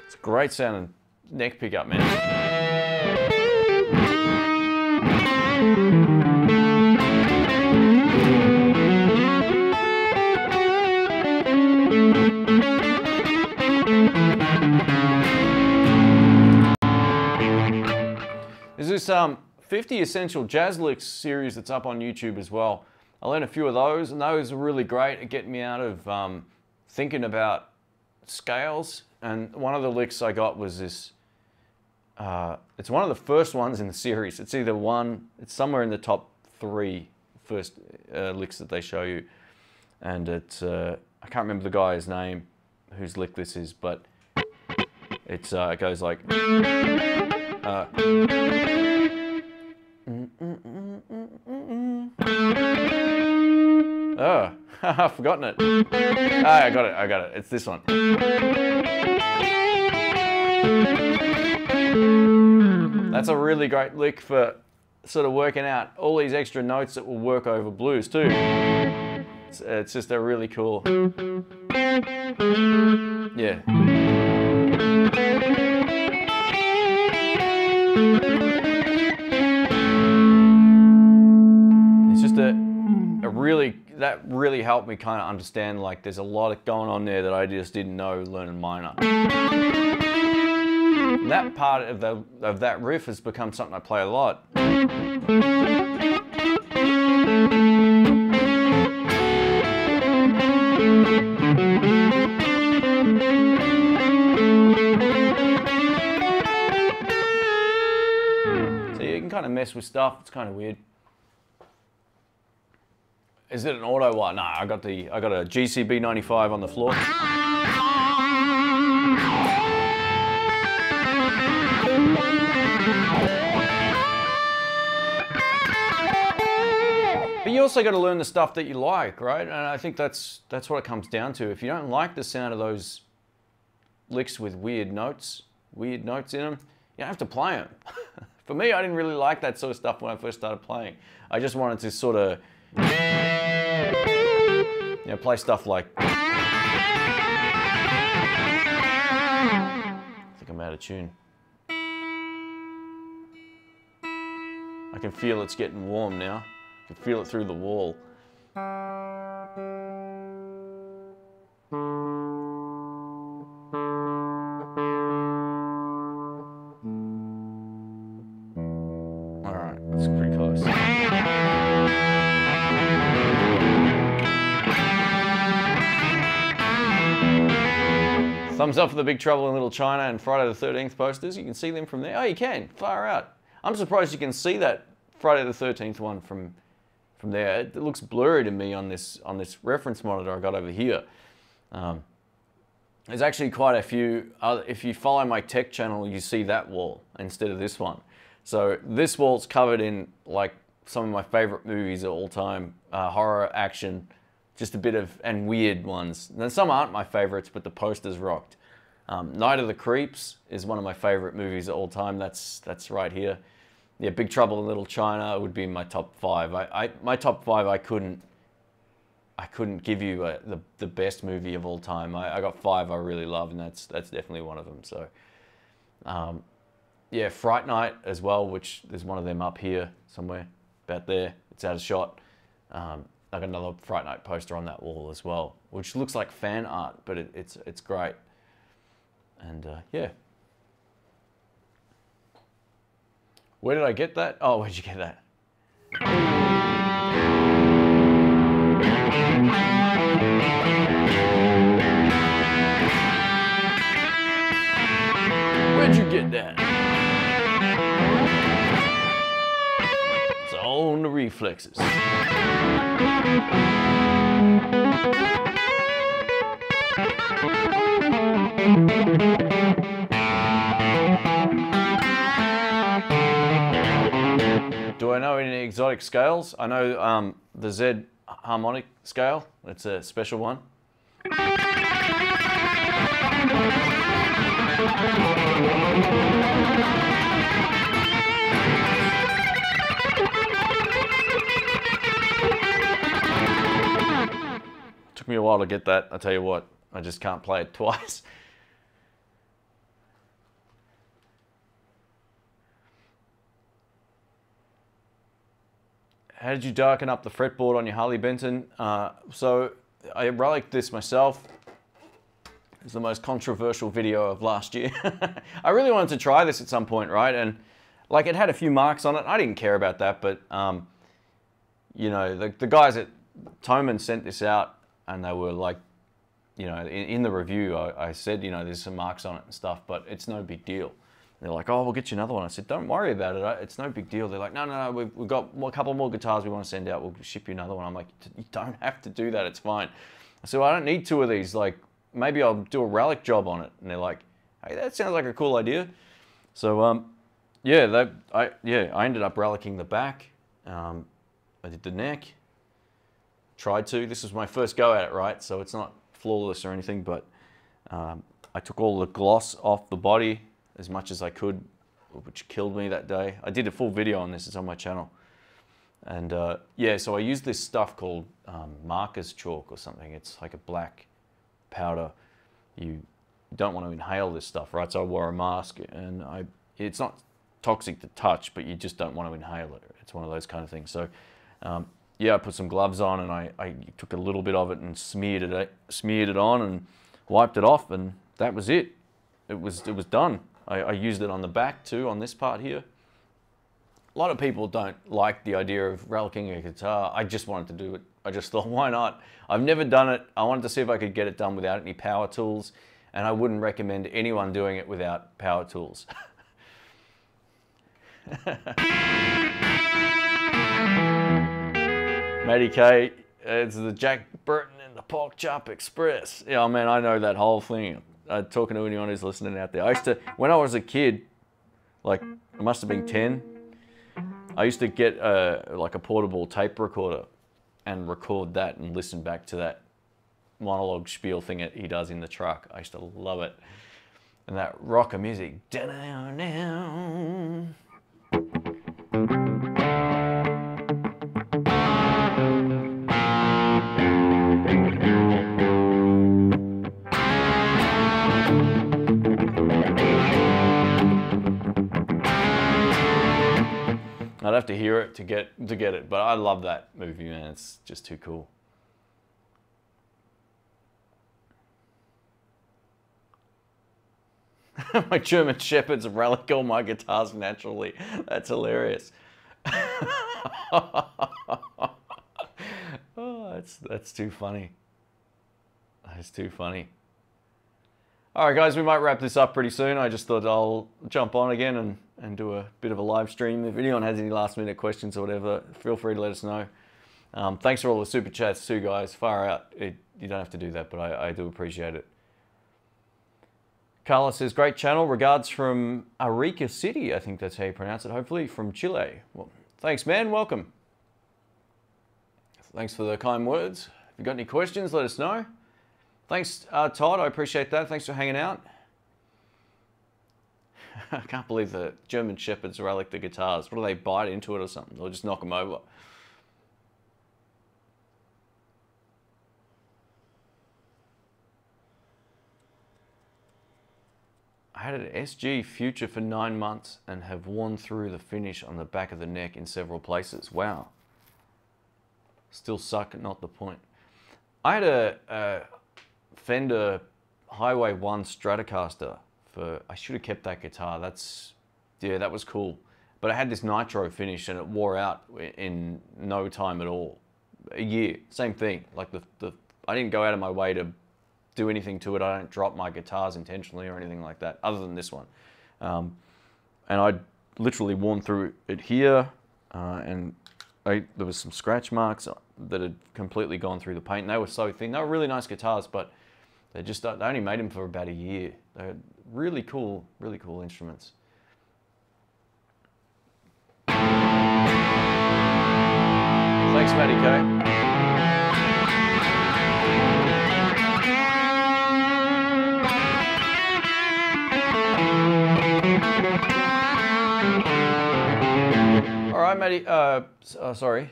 It's great sounding neck pickup, man. There's this 50 Essential Jazz Licks series that's up on YouTube as well. I learned a few of those, and those are really great at getting me out of thinking about scales. And one of the licks I got was this. It's one of the first ones in the series. It's it's somewhere in the top 3 first licks that they show you. And it's, I can't remember the guy's name whose lick this is, but it goes like. I've forgotten it. Ah, I got it. It's this one. That's a really great lick for sort of working out all these extra notes that will work over blues too. It's just a really cool, yeah. It's just that really helped me kind of understand, like, there's a lot going on there that I just didn't know learning minor. And that part of that riff has become something I play a lot. So you can kind of mess with stuff. It's kind of weird. Is it an auto one? No, I got a GCB 95 on the floor. But you also got to learn the stuff that you like, right? And I think that's what it comes down to. If you don't like the sound of those licks with weird notes in them, you don't have to play them. For me, I didn't really like that sort of stuff when I first started playing. I just wanted to sort of, you know, play stuff like. I think I'm out of tune. I can feel it's getting warm now. I can feel it through the wall. All right, it's pretty close. Thumbs up for the Big Trouble in Little China and Friday the 13th posters. You can see them from there. Oh, you can. Far out. I'm surprised you can see that Friday the 13th one from there. It looks blurry to me on this reference monitor I got over here. There's actually quite a few other, if you follow my tech channel, you see that wall instead of this one. So this wall's covered in like some of my favorite movies of all time, horror, action, just a bit of, and weird ones. And some aren't my favorites, but the posters rocked. Night of the Creeps is one of my favorite movies of all time. That's right here. Yeah, Big Trouble in Little China would be in my top 5. My top 5, I couldn't give you the best movie of all time. I got 5 I really love, and that's definitely one of them. So, yeah, Fright Night as well, which there's one of them up here somewhere, about there. It's out of shot. I got another Fright Night poster on that wall as well, which looks like fan art, but it's great. And yeah. Where did I get that? Oh, where'd you get that? Where'd you get that? It's all in the reflexes. Do I know any exotic scales? I know the Z harmonic scale. That's a special one. Took me a while to get that. I tell you what, I just can't play it twice. How did you darken up the fretboard on your Harley Benton? So I reliced this myself. It's the most controversial video of last year. I really wanted to try this at some point, right? And like, it had a few marks on it. I didn't care about that, but you know, the guys at Thomann sent this out, and they were like, you know, in the review, I said, you know, there's some marks on it and stuff, but it's no big deal. They're like, oh, we'll get you another one. I said, don't worry about it. It's no big deal. They're like, no, we've got a couple more guitars we want to send out. We'll ship you another one. I'm like, you don't have to do that. It's fine. I said, well, I don't need 2 of these. Like, maybe I'll do a relic job on it. And they're like, hey, that sounds like a cool idea. So, yeah, I ended up relicing the back. I did the neck, tried to. This was my first go at it, right? So it's not flawless or anything, but I took all the gloss off the body as much as I could, which killed me that day. I did a full video on this, it's on my channel. And yeah, so I used this stuff called marker's chalk or something. It's like a black powder. You don't want to inhale this stuff, right? So I wore a mask, and it's not toxic to touch, but you just don't want to inhale it. It's one of those kind of things. So yeah, I put some gloves on, and I took a little bit of it and smeared it on and wiped it off, and that was it. It was done. I used it on the back too, on this part here. A lot of people don't like the idea of relicing a guitar. I just wanted to do it. I just thought, why not? I've never done it. I wanted to see if I could get it done without any power tools, and I wouldn't recommend anyone doing it without power tools. Matty K, it's the Jack Burton and the Pork Chop Express. Yeah, man, I know that whole thing. Talking to anyone who's listening out there. I used to, when I was a kid, like, I must have been 10, I used to get like a portable tape recorder and record that and listen back to that monologue spiel thing that he does in the truck. I used to love it. And that rocker music. I'd have to hear it to get it, but I love that movie, man. It's just too cool. My German Shepherds relic all my guitars naturally. That's hilarious. Oh, that's too funny. That's too funny. All right, guys, we might wrap this up pretty soon. I just thought I'll jump on again and do a bit of a live stream. If anyone has any last minute questions or whatever, feel free to let us know. Thanks for all the super chats too, guys. Far out. You don't have to do that, but I do appreciate it. Carlos says, great channel. Regards from Arica City. I think that's how you pronounce it, hopefully, from Chile. Well, thanks, man. Welcome. Thanks for the kind words. If you've got any questions, let us know. Thanks, Todd. I appreciate that. Thanks for hanging out. I can't believe the German Shepherds relic the guitars. What do they bite into it or something? Or just knock them over? I had an SG Future for 9 months and have worn through the finish on the back of the neck in several places. Wow. Still suck, not the point. I had a Fender Highway 1 Stratocaster for, I should have kept that guitar. Yeah, that was cool. But it had this nitro finish and it wore out in no time at all. A year, same thing. Like I didn't go out of my way to do anything to it. I don't drop my guitars intentionally or anything like that, other than this one. And I'd literally worn through it here, and there was some scratch marks that had completely gone through the paint. And they were so thin. They were really nice guitars, but they only made them for about a year. They're really cool instruments. Thanks, Matty K. All right, Matty, sorry.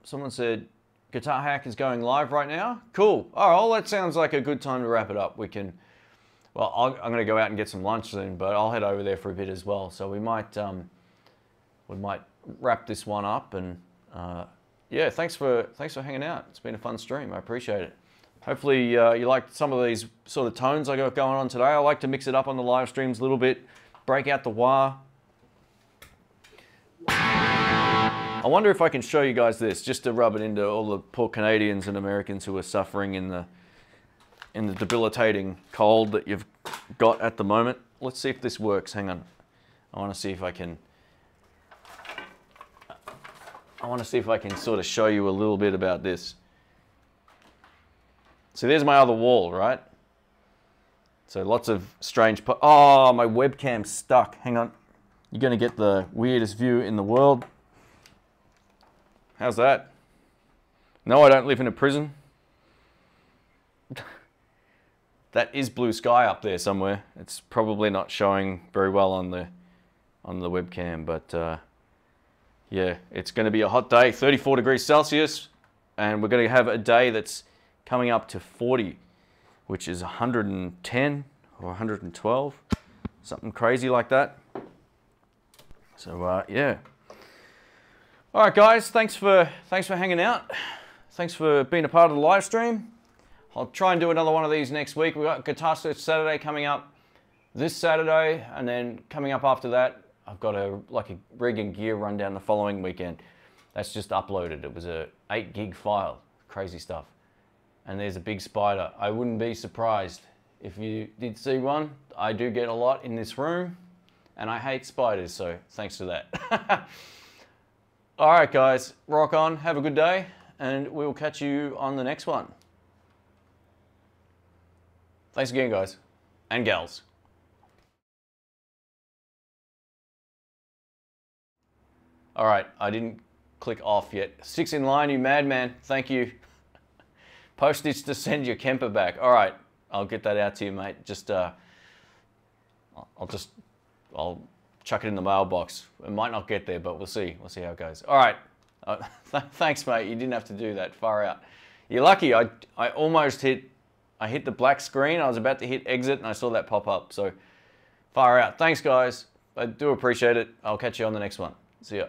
Someone said, Guitar Hack is going live right now. Cool. All right, well, that sounds like a good time to wrap it up. We can, well, I'm going to go out and get some lunch soon, but I'll head over there for a bit as well. So we might wrap this one up, and yeah, thanks for hanging out. It's been a fun stream. I appreciate it. Hopefully you liked some of these sort of tones I got going on today. I like to mix it up on the live streams a little bit, break out the wah. I wonder if I can show you guys this, just to rub it into all the poor Canadians and Americans who are suffering in the debilitating cold that you've got at the moment. Let's see if this works. Hang on. I want to see if I can sort of show you a little bit about this. So there's my other wall, right? So lots of strange... Oh, my webcam's stuck. Hang on. You're going to get the weirdest view in the world. How's that? No, I don't live in a prison. That is blue sky up there somewhere. It's probably not showing very well on the webcam, but yeah, it's going to be a hot day, 34 degrees Celsius, and we're going to have a day that's coming up to 40, which is 110 or 112, something crazy like that. So yeah. All right, guys, thanks for hanging out. Thanks for being a part of the live stream. I'll try and do another one of these next week. We've got Guitar Search Saturday coming up this Saturday, and then coming up after that, I've got a rig and gear rundown the following weekend. That's just uploaded. It was a 8 gig file, crazy stuff. And there's a big spider. I wouldn't be surprised if you did see one. I do get a lot in this room, and I hate spiders, so thanks to that. All right, guys, rock on, have a good day, and we'll catch you on the next one. Thanks again, guys, and gals. All right, I didn't click off yet. 6 in line, you madman, thank you. Postage to send your Kemper back. All right, I'll get that out to you, mate. Just, I'll chuck it in the mailbox. It might not get there, but we'll see. We'll see how it goes. All right, thanks, mate. You didn't have to do that. Far out. You're lucky. I almost hit. I hit the black screen. I was about to hit exit, and I saw that pop up. So far out. Thanks, guys. I do appreciate it. I'll catch you on the next one. See ya.